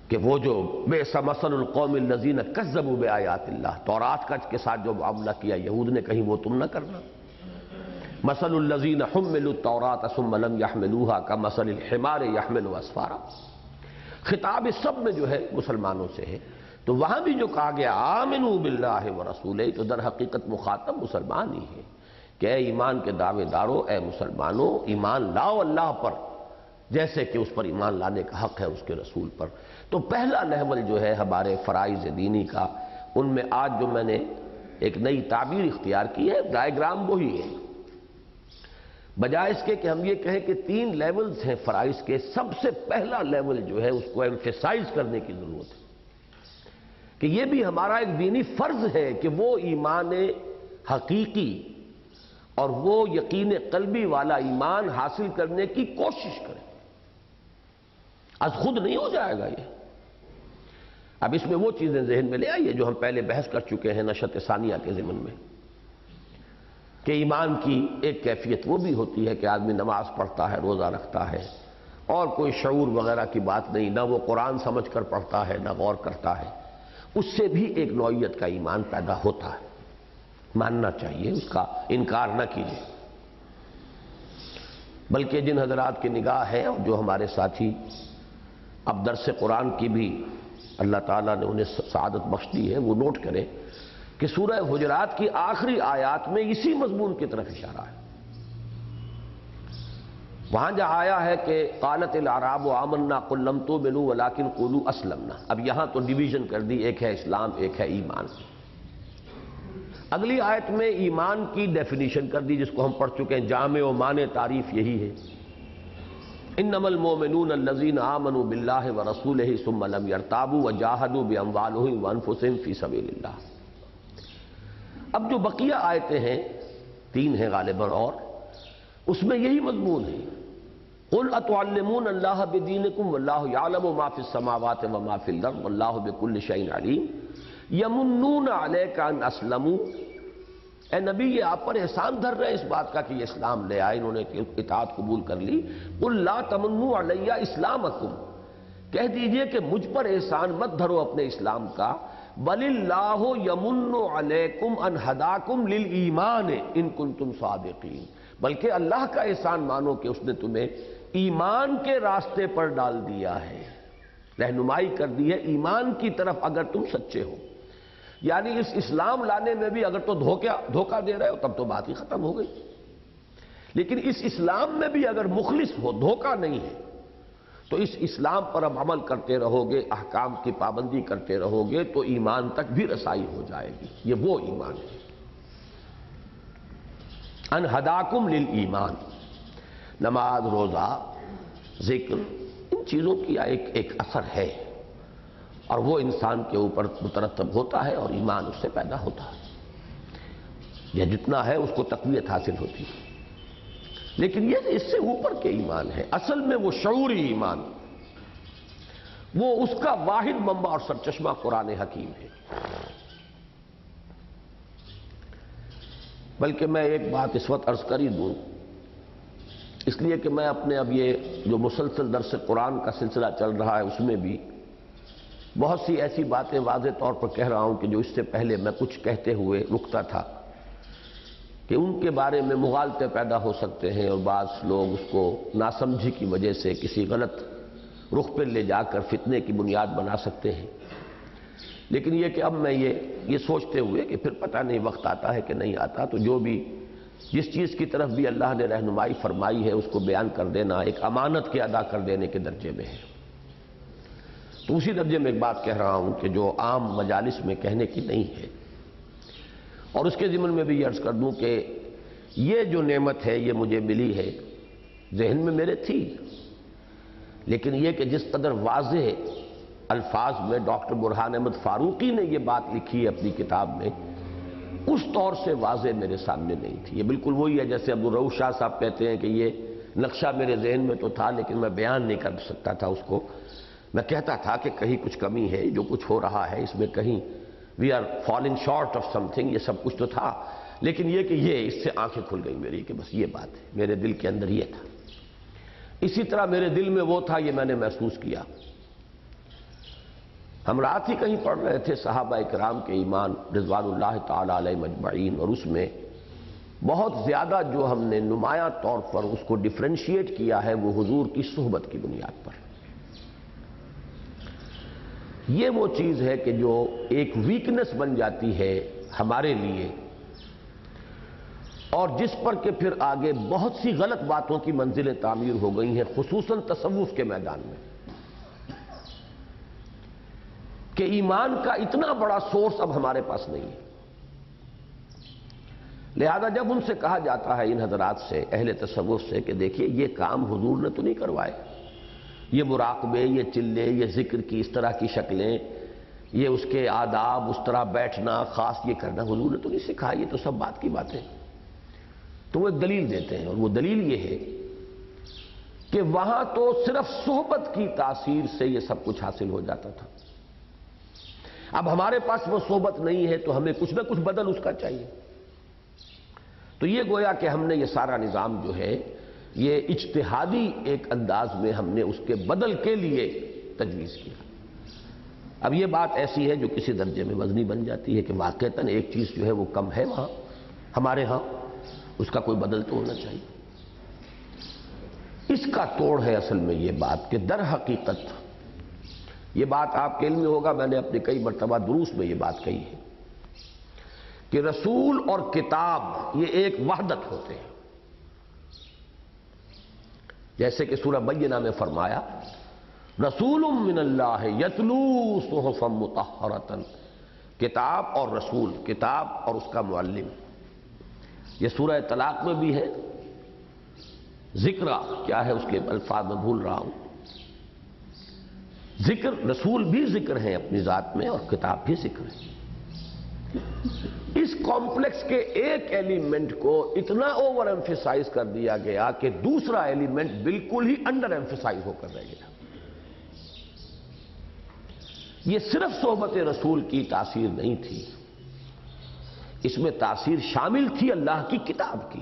کہ وہ جو بئس مثل القوم الذین کذبوا بآیات اللہ، تورات کے ساتھ جو معاملہ کیا یہود نے، کہیں وہ تم نہ کرنا۔ مثل الذین حملوا التوراۃ ثم لم یحملوها کمثل الحمار یحمل اسفارا۔ خطاب اس سب میں جو ہے مسلمانوں سے ہے، تو وہاں بھی جو کہا گیا آمنوا باللہ ورسولہ، تو در حقیقت مخاطب مسلمان ہی ہے کہ اے ایمان کے دعوے دارو، اے مسلمانوں، ایمان لاؤ اللہ پر جیسے کہ اس پر ایمان لانے کا حق ہے اس کے رسول پر۔ تو پہلا لیول جو ہے ہمارے فرائض دینی کا، ان میں آج جو میں نے ایک نئی تعبیر اختیار کی ہے، ڈائیگرام وہی ہے، بجائے اس کے کہ ہم یہ کہیں کہ 3 لیولز ہیں فرائض کے، سب سے پہلا لیول جو ہے اس کو ایمفیسائز کرنے کی ضرورت ہے کہ یہ بھی ہمارا ایک دینی فرض ہے کہ وہ ایمان حقیقی اور وہ یقین قلبی والا ایمان حاصل کرنے کی کوشش کریں۔ از خود نہیں ہو جائے گا یہ۔ اب اس میں وہ چیزیں ذہن میں لے آئیے جو ہم پہلے بحث کر چکے ہیں نشأت ثانیہ کے ضمن میں، کہ ایمان کی ایک کیفیت وہ بھی ہوتی ہے کہ آدمی نماز پڑھتا ہے، روزہ رکھتا ہے، اور کوئی شعور وغیرہ کی بات نہیں، نہ وہ قرآن سمجھ کر پڑھتا ہے نہ غور کرتا ہے، اس سے بھی ایک نوعیت کا ایمان پیدا ہوتا ہے، ماننا چاہیے، اس کا انکار نہ کیجیے۔ بلکہ جن حضرات کی نگاہ ہے اور جو ہمارے ساتھی اب درس قرآن کی بھی اللہ تعالیٰ نے انہیں سعادت بخش دی ہے، وہ نوٹ کریں کہ سورہ حجرات کی آخری آیات میں اسی مضمون کی طرف اشارہ ہے۔ وہاں جہاں آیا ہے کہ قالت الاعراب آمنا قل لم تؤمنوا ولکن قولوا اسلمنا، اب یہاں تو ڈویژن کر دی، ایک ہے اسلام ایک ہے ایمان۔ اگلی آیت میں ایمان کی ڈیفینیشن کر دی جس کو ہم پڑھ چکے ہیں، جامع و معنی تعریف یہی ہے، انما المؤمنون الذین آمنوا باللہ ورسولہ ثم لم یرتابوا وجاہدوا باموالہم وانفسہم فی سبیل اللہ۔ اب جو بقیہ آیتیں ہیں، 3 ہیں غالباً، اور اس میں یہی مضمون ہے، قل اتعلمون اللہ بدینکم واللہ یعلم ما فی السماوات وما فی الارض واللہ بکل شیء علیم یمنون علیک ان اسلموا، اے نبی یہ آپ پر احسان دھر رہے اس بات کا کہ یہ اسلام لے آئے، انہوں نے اطاعت قبول کر لی، قل لا تمنوا علی اسلامکم، کہہ دیجئے کہ مجھ پر احسان مت دھرو اپنے اسلام کا، بل اللہ یمن علیکم ان ہداکم للایمان ان کنتم صادقین، بلکہ اللہ کا احسان مانو کہ اس نے تمہیں ایمان کے راستے پر ڈال دیا ہے، رہنمائی کر دی ہے ایمان کی طرف اگر تم سچے ہو۔ یعنی اس اسلام لانے میں بھی اگر تو دھوکہ دے رہے ہو تب تو بات ہی ختم ہو گئی، لیکن اس اسلام میں بھی اگر مخلص ہو، دھوکہ نہیں ہے، تو اس اسلام پر اب عمل کرتے رہو گے، احکام کی پابندی کرتے رہو گے تو ایمان تک بھی رسائی ہو جائے گی۔ یہ وہ ایمان ہے، ان ہداکم للایمان۔ نماز، روزہ، ذکر، ان چیزوں کی ایک اثر ہے، اور وہ انسان کے اوپر مترتب ہوتا ہے اور ایمان اس سے پیدا ہوتا ہے، یہ جتنا ہے اس کو تقویت حاصل ہوتی ہے۔ لیکن یہ اس سے اوپر کے ایمان ہے. اصل میں وہ شعوری ایمان، وہ اس کا واحد منبع اور سرچشمہ قرآن حکیم ہے. بلکہ میں ایک بات اس وقت عرض کر ہی دوں، اس لیے کہ میں اپنے اب یہ جو مسلسل درس قرآن کا سلسلہ چل رہا ہے اس میں بھی بہت سی ایسی باتیں واضح طور پر کہہ رہا ہوں کہ جو اس سے پہلے میں کچھ کہتے ہوئے رکتا تھا کہ ان کے بارے میں مغالطے پیدا ہو سکتے ہیں، اور بعض لوگ اس کو ناسمجھی کی وجہ سے کسی غلط رخ پہ لے جا کر فتنے کی بنیاد بنا سکتے ہیں. لیکن یہ کہ اب میں یہ سوچتے ہوئے کہ پھر پتہ نہیں وقت آتا ہے کہ نہیں آتا، تو جو بھی جس چیز کی طرف بھی اللہ نے رہنمائی فرمائی ہے اس کو بیان کر دینا ایک امانت کے ادا کر دینے کے درجے میں ہے. تو اسی درجے میں ایک بات کہہ رہا ہوں کہ جو عام مجالس میں کہنے کی نہیں ہے، اور اس کے ضمن میں بھی یہ عرض کر دوں کہ یہ جو نعمت ہے یہ مجھے ملی ہے، ذہن میں میرے تھی، لیکن یہ کہ جس قدر واضح الفاظ میں ڈاکٹر برہان احمد فاروقی نے یہ بات لکھی ہے اپنی کتاب میں، اس طور سے واضح میرے سامنے نہیں تھی. یہ بالکل وہی ہے جیسے عبدالرؤوف شاہ صاحب کہتے ہیں کہ یہ نقشہ میرے ذہن میں تو تھا لیکن میں بیان نہیں کر سکتا تھا اس کو. میں کہتا تھا کہ کہیں کچھ کمی ہے، جو کچھ ہو رہا ہے اس میں کہیں we are falling short of something, یہ سب کچھ تو تھا، لیکن یہ کہ یہ اس سے آنکھیں کھل گئی میری کہ بس یہ بات ہے، میرے دل کے اندر یہ تھا. اسی طرح میرے دل میں وہ تھا، یہ میں نے محسوس کیا. ہم رات ہی کہیں پڑھ رہے تھے صحابہ کرام کے ایمان رضوان اللہ تعالی علیہ مجمعین، اور اس میں بہت زیادہ جو ہم نے نمایاں طور پر اس کو ڈیفرینشیٹ کیا ہے وہ حضور کی صحبت کی بنیاد پر. یہ وہ چیز ہے کہ جو ایک ویکنس بن جاتی ہے ہمارے لیے، اور جس پر کہ پھر آگے بہت سی غلط باتوں کی منزلیں تعمیر ہو گئی ہیں، خصوصاً تصوف کے میدان میں، کہ ایمان کا اتنا بڑا سورس اب ہمارے پاس نہیں ہے. لہذا جب ان سے کہا جاتا ہے، ان حضرات سے، اہل تصوف سے، کہ دیکھیے یہ کام حضور نے تو نہیں کروائے، یہ مراقبے، یہ چلے، یہ ذکر کی اس طرح کی شکلیں، یہ اس کے آداب، اس طرح بیٹھنا، خاص یہ کرنا حضور نے تو نہیں سکھایا، یہ تو سب بات کی باتیں. تو وہ ایک دلیل دیتے ہیں، اور وہ دلیل یہ ہے کہ وہاں تو صرف صحبت کی تاثیر سے یہ سب کچھ حاصل ہو جاتا تھا. اب ہمارے پاس وہ صحبت نہیں ہے تو ہمیں کچھ نہ کچھ بدل اس کا چاہیے. تو یہ گویا کہ ہم نے یہ سارا نظام جو ہے یہ اجتہادی ایک انداز میں ہم نے اس کے بدل کے لیے تجویز کیا. اب یہ بات ایسی ہے جو کسی درجے میں وزنی بن جاتی ہے کہ واقعتاً ایک چیز جو ہے وہ کم ہے وہاں ہمارے ہاں، اس کا کوئی بدل تو ہونا چاہیے. اس کا توڑ ہے اصل میں یہ بات کہ در حقیقت، یہ بات آپ کے علم میں ہوگا، میں نے اپنے کئی مرتبہ دروس میں یہ بات کہی ہے کہ رسول اور کتاب یہ ایک وحدت ہوتے ہیں. جیسے کہ سورہ بینہ میں فرمایا، رسول من اللہ یتلو صحفا مطہرۃ، کتاب اور رسول، کتاب اور اس کا معلم. یہ سورہ طلاق میں بھی ہے. ذکر کیا ہے اس کے الفاظ میں بھول رہا ہوں. ذکر، رسول بھی ذکر ہے اپنی ذات میں اور کتاب بھی ذکر ہے. اس کمپلیکس کے ایک ایلیمنٹ کو اتنا اوور ایمفیسائز کر دیا گیا کہ دوسرا ایلیمنٹ بالکل ہی انڈر ایمفیسائز ہو کر رہ گیا. یہ صرف صحبت رسول کی تاثیر نہیں تھی، اس میں تاثیر شامل تھی اللہ کی کتاب کی،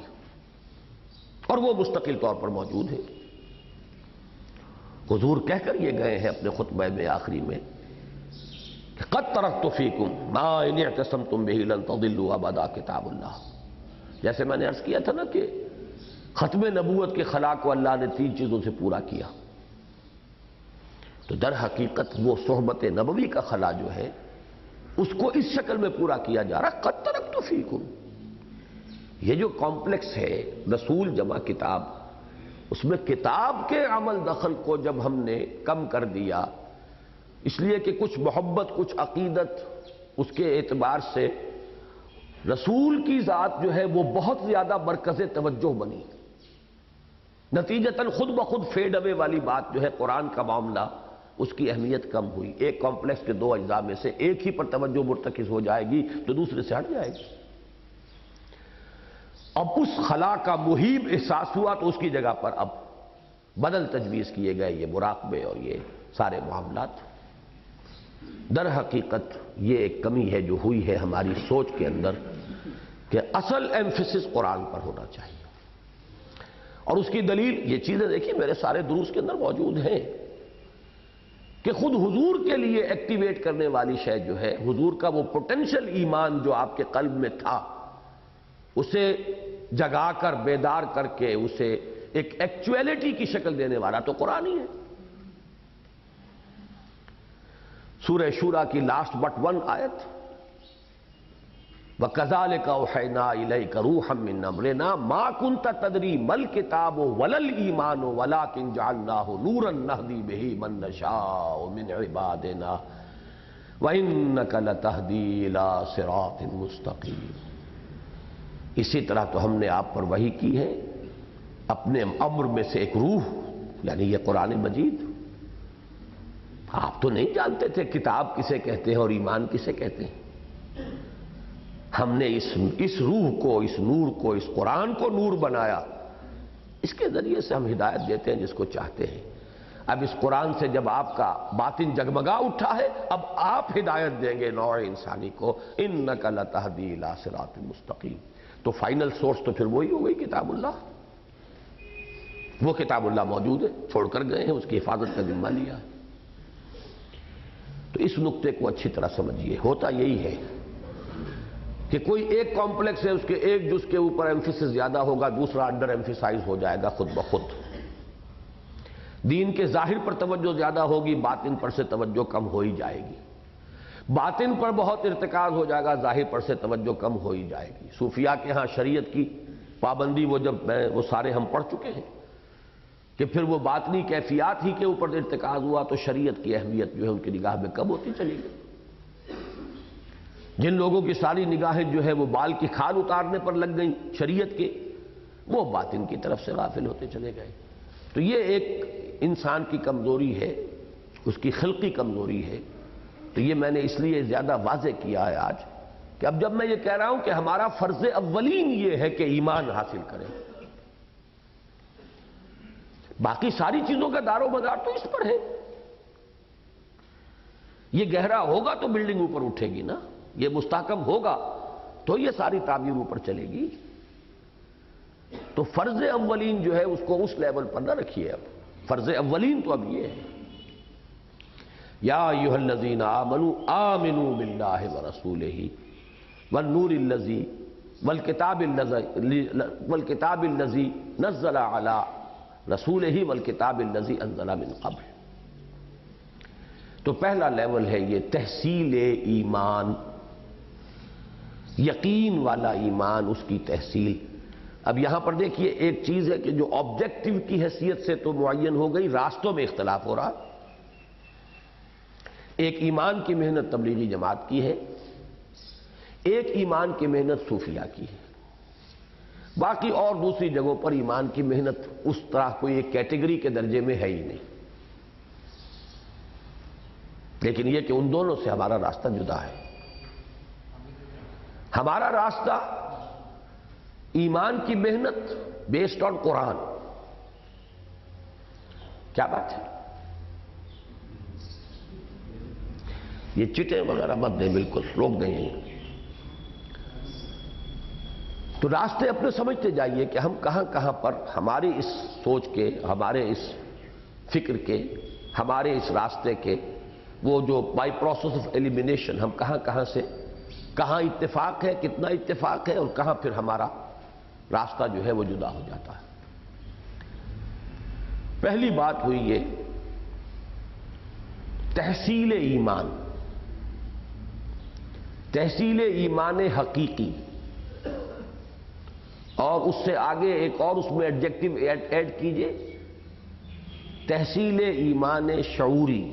اور وہ مستقل طور پر موجود ہے. حضور کہہ کر یہ گئے ہیں اپنے خطبہ میں آخری میں کہ قد ترکت فیکم ما ان اعتصمتم بہ لن تضلوا ابدا کتاب اللہ. جیسے میں نے عرض کیا تھا نا کہ ختم نبوت کے خلا کو اللہ نے 3 چیزوں سے پورا کیا، تو در حقیقت وہ صحبت نبوی کا خلا جو ہے اس کو اس شکل میں پورا کیا جا رہا. قد ترکت فیکم، یہ جو کمپلیکس ہے رسول جمع کتاب، اس میں کتاب کے عمل دخل کو جب ہم نے کم کر دیا، اس لیے کہ کچھ محبت، کچھ عقیدت، اس کے اعتبار سے رسول کی ذات جو ہے وہ بہت زیادہ مرکز توجہ بنی. نتیجتاً خود بخود فیڈ اوے والی بات جو ہے قرآن کا معاملہ، اس کی اہمیت کم ہوئی. ایک کمپلیکس کے 2 اجزاء میں سے ایک ہی پر توجہ مرتکز ہو جائے گی تو دوسرے سے ہٹ جائے گی. اب اس خلا کا محیب احساس ہوا تو اس کی جگہ پر اب بدل تجویز کیے گئے یہ مراقبے اور یہ سارے معاملات۔ در حقیقت یہ ایک کمی ہے جو ہوئی ہے ہماری سوچ کے اندر کہ اصل ایمفیسس قرآن پر ہونا چاہیے، اور اس کی دلیل یہ چیزیں دیکھیے میرے سارے دروس کے اندر موجود ہیں کہ خود حضور کے لیے ایکٹیویٹ کرنے والی شے جو ہے، حضور کا وہ پوٹینشل ایمان جو آپ کے قلب میں تھا، اسے جگا کر بیدار کر کے اسے ایک ایکچویلٹی کی شکل دینے والا تو قرآن ہی ہے۔ سورہ شورى کی لاسٹ بٹ ون آیت، وَكَذَلِكَ أَوْحَيْنَا إِلَيْكَ رُوحًا مِّنْ أَمْرِنَا مَا كُنْتَ تَدْرِي مَا الْكِتَابُ وَلَا الْإِيمَانُ وَلَكِنْ جَعَلْنَاهُ نُورًا نَهْدِي بِهِ مَن نَّشَاءُ مِنْ عِبَادِنَا وَإِنَّكَ لَتَهْدِي إِلَىٰ صِرَاطٍ مُّسْتَقِيمٍ۔ اسی طرح تو ہم نے آپ پر وحی کی ہے اپنے امر میں سے ایک روح، یعنی یہ قرآن مجید۔ آپ تو نہیں جانتے تھے کتاب کسے کہتے ہیں اور ایمان کسے کہتے ہیں۔ ہم نے اس روح کو، اس نور کو، اس قرآن کو نور بنایا، اس کے ذریعے سے ہم ہدایت دیتے ہیں جس کو چاہتے ہیں۔ اب اس قرآن سے جب آپ کا باطن جگمگا اٹھا ہے، اب آپ ہدایت دیں گے نوع انسانی کو، اِنَّكَ لَتَهْدِي إِلَىٰ صِرَاطٍ مُّسْتَقِيمٍ۔ تو فائنل سورس تو پھر وہی ہو گئی کتاب اللہ۔ وہ کتاب اللہ موجود ہے، چھوڑ کر گئے ہیں، اس کی حفاظت کا ذمہ لیا ہے۔ تو اس نقطے کو اچھی طرح سمجھیے، ہوتا یہی ہے کہ کوئی ایک کمپلیکس ہے، اس کے ایک جز کے اوپر ایمفیسس زیادہ ہوگا، دوسرا انڈر ایمفیسائز ہو جائے گا خود بخود۔ دین کے ظاہر پر توجہ زیادہ ہوگی، باطن پر سے توجہ کم ہو ہی جائے گی۔ باطن پر بہت ارتکاز ہو جائے گا، ظاہر پر سے توجہ کم ہو ہی جائے گی۔ صوفیاء کے ہاں شریعت کی پابندی وہ سارے ہم پڑھ چکے ہیں کہ پھر وہ باطنی کیفیات ہی کے اوپر ارتکاز ہوا تو شریعت کی اہمیت جو ہے ان کی نگاہ میں کم ہوتی چلی گئی۔ جن لوگوں کی ساری نگاہیں جو ہے وہ بال کی کھال اتارنے پر لگ گئیں شریعت کے، وہ باطن کی طرف سے غافل ہوتے چلے گئے۔ تو یہ ایک انسان کی کمزوری ہے، اس کی خلقی کمزوری ہے۔ تو یہ میں نے اس لیے زیادہ واضح کیا ہے آج کہ اب جب میں یہ کہہ رہا ہوں کہ ہمارا فرض اولین یہ ہے کہ ایمان حاصل کریں، باقی ساری چیزوں کا دار و مدار تو اس پر ہے۔ یہ گہرا ہوگا تو بلڈنگ اوپر اٹھے گی نا، یہ مستحکم ہوگا تو یہ ساری تعمیر اوپر چلے گی۔ تو فرض اولین جو ہے اس کو اس لیول پر نہ رکھیے۔ اب فرض اولین تو اب یہ ہے، یا ایھا الذین آمنوا آمنوا باللہ ورسولہ والنور الذی والکتاب الذی نزل علی رسولہ والکتاب الذی انزل من قبل۔ تو پہلا لیول ہے یہ تحصیل ایمان، یقین والا ایمان، اس کی تحصیل۔ اب یہاں پر دیکھیے ایک چیز ہے کہ جو آبجیکٹو کی حیثیت سے تو معین ہو گئی، راستوں میں اختلاف ہو رہا۔ ایک ایمان کی محنت تبلیغی جماعت کی ہے، ایک ایمان کی محنت صوفیاء کی ہے، باقی اور دوسری جگہوں پر ایمان کی محنت اس طرح کوئی ایک کیٹیگری کے درجے میں ہے ہی نہیں۔ لیکن یہ کہ ان دونوں سے ہمارا راستہ جدا ہے۔ ہمارا راستہ ایمان کی محنت بیسڈ آن قرآن۔ کیا بات ہے؟ یہ چٹیں وغیرہ مت دیں، بالکل روک دیں یہ۔ تو راستے اپنے سمجھتے جائیے کہ ہم کہاں کہاں پر ہماری اس سوچ کے، ہمارے اس فکر کے، ہمارے اس راستے کے، وہ جو بائی پروسیس آف ایلیمینیشن ہم کہاں کہاں سے، کہاں اتفاق ہے، کتنا اتفاق ہے، اور کہاں پھر ہمارا راستہ جو ہے وہ جدا ہو جاتا ہے۔ پہلی بات ہوئی یہ تحصیل ایمان، تحصیل ایمان حقیقی، اور اس سے آگے ایک اور اس میں ایڈجیکٹو ایڈ کیجئے، تحصیل ایمان شعوری،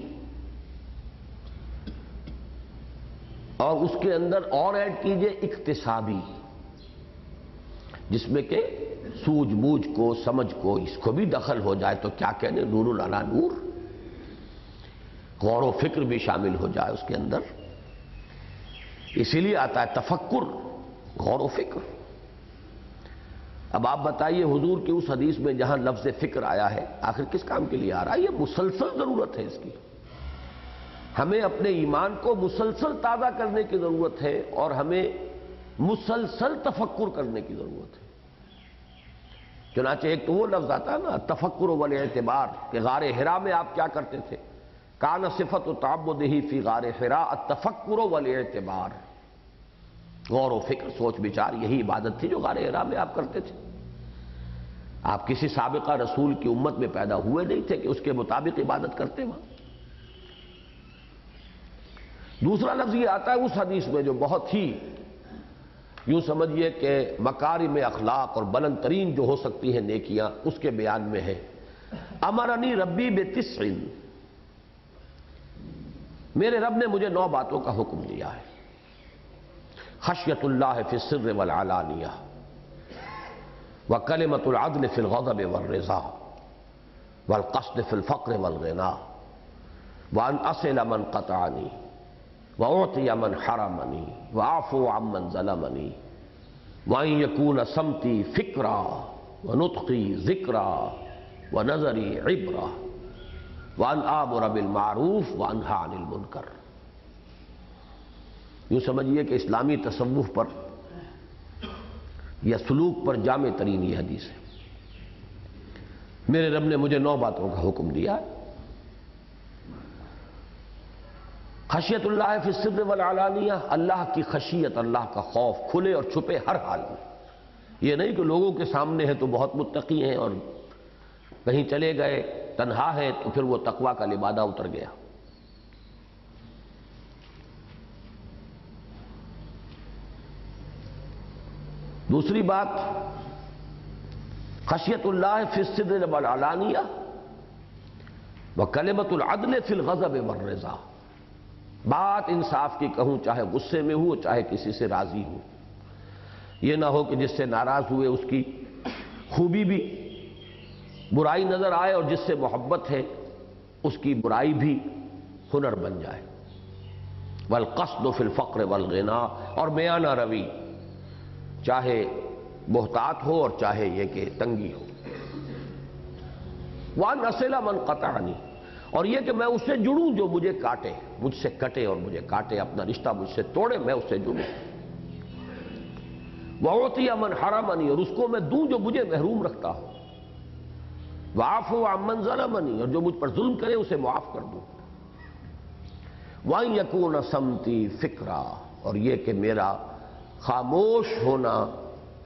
اور اس کے اندر اور ایڈ کیجئے اکتسابی، جس میں کہ سوجھ بوجھ کو، سمجھ کو، اس کو بھی دخل ہو جائے تو کیا کہنے، نور علی نور، غور و فکر بھی شامل ہو جائے اس کے اندر۔ اسی لیے آتا ہے تفکر، غور و فکر۔ اب آپ بتائیے حضور کی اس حدیث میں جہاں لفظ فکر آیا ہے آخر کس کام کے لیے آ رہا ہے؟ یہ مسلسل ضرورت ہے اس کی، ہمیں اپنے ایمان کو مسلسل تازہ کرنے کی ضرورت ہے اور ہمیں مسلسل تفکر کرنے کی ضرورت ہے۔ چنانچہ ایک تو وہ لفظ آتا ہے نا تفکر والاعتبار، کہ غار حرا میں آپ کیا کرتے تھے؟ کان صفت تعبدہ فی غار حرا التفکر والاعتبار، غور و فکر، سوچ بچار، یہی عبادت تھی جو غار حرا میں آپ کرتے تھے۔ آپ کسی سابقہ رسول کی امت میں پیدا ہوئے نہیں تھے کہ اس کے مطابق عبادت کرتے وہاں۔ دوسرا لفظ یہ آتا ہے اس حدیث میں جو بہت ہی یوں سمجھیے کہ مکارم اخلاق اور بلند ترین جو ہو سکتی ہیں نیکیاں، اس کے بیان میں ہے امرنی ربی بتسع، میرے رب نے مجھے 9 باتوں کا حکم دیا ہے۔ خشیت اللہ فی السر والعلانیہ، وکلمۃ العدل فی الغضب والرضا، والقصد فی الفقر والغنا، وان اصل من قطعنی، وأعطي من حرمني، وأعفو عمن ظلمني، وأن يكون صمتي فكرا، ونطقي ذكرا، ونظري عبرا، وأن آمر بالمعروف وأنهى عن المنکر۔ یوں سمجھیے کہ اسلامی تصوف پر یا سلوک پر جامع ترین یہ حدیث ہے۔ میرے رب نے مجھے 9 باتوں کا حکم دیا ہے۔ خشیت اللہ فی السر والعلانیہ، اللہ کی خشیت، اللہ کا خوف کھلے اور چھپے ہر حال میں۔ یہ نہیں کہ لوگوں کے سامنے ہے تو بہت متقی ہیں اور کہیں چلے گئے تنہا ہے تو پھر وہ تقویٰ کا لبادہ اتر گیا۔ دوسری بات خشیت اللہ فی السر والعلانیہ، وکلمۃ العدل فی الغضب والرضا، بات انصاف کی کہوں چاہے غصے میں ہو چاہے کسی سے راضی ہوں، یہ نہ ہو کہ جس سے ناراض ہوئے اس کی خوبی بھی برائی نظر آئے اور جس سے محبت ہے اس کی برائی بھی ہنر بن جائے۔ والقصد فی الفقر والغنا، اور میانہ روی، چاہے محتاط ہو اور چاہے یہ کہ تنگی ہو۔ وان اصل من قطعنی، اور یہ کہ میں اس سے جڑوں جو مجھے کاٹے، مجھ سے کٹے اور مجھے کاٹے، اپنا رشتہ مجھ سے توڑے، میں اس سے جڑوں۔ وَأُعْطِيَ مَنْ حَرَمَنِي، اور اس کو میں دوں جو مجھے محروم رکھتا ہو۔ وَأَعْفُوَ عَمَّنْ ظَلَمَنِي، اور جو مجھ پر ظلم کرے اسے معاف کر دوں۔ وَأَنْ يَكُونَ صَمْتِي فِكْرًا، اور یہ کہ میرا خاموش ہونا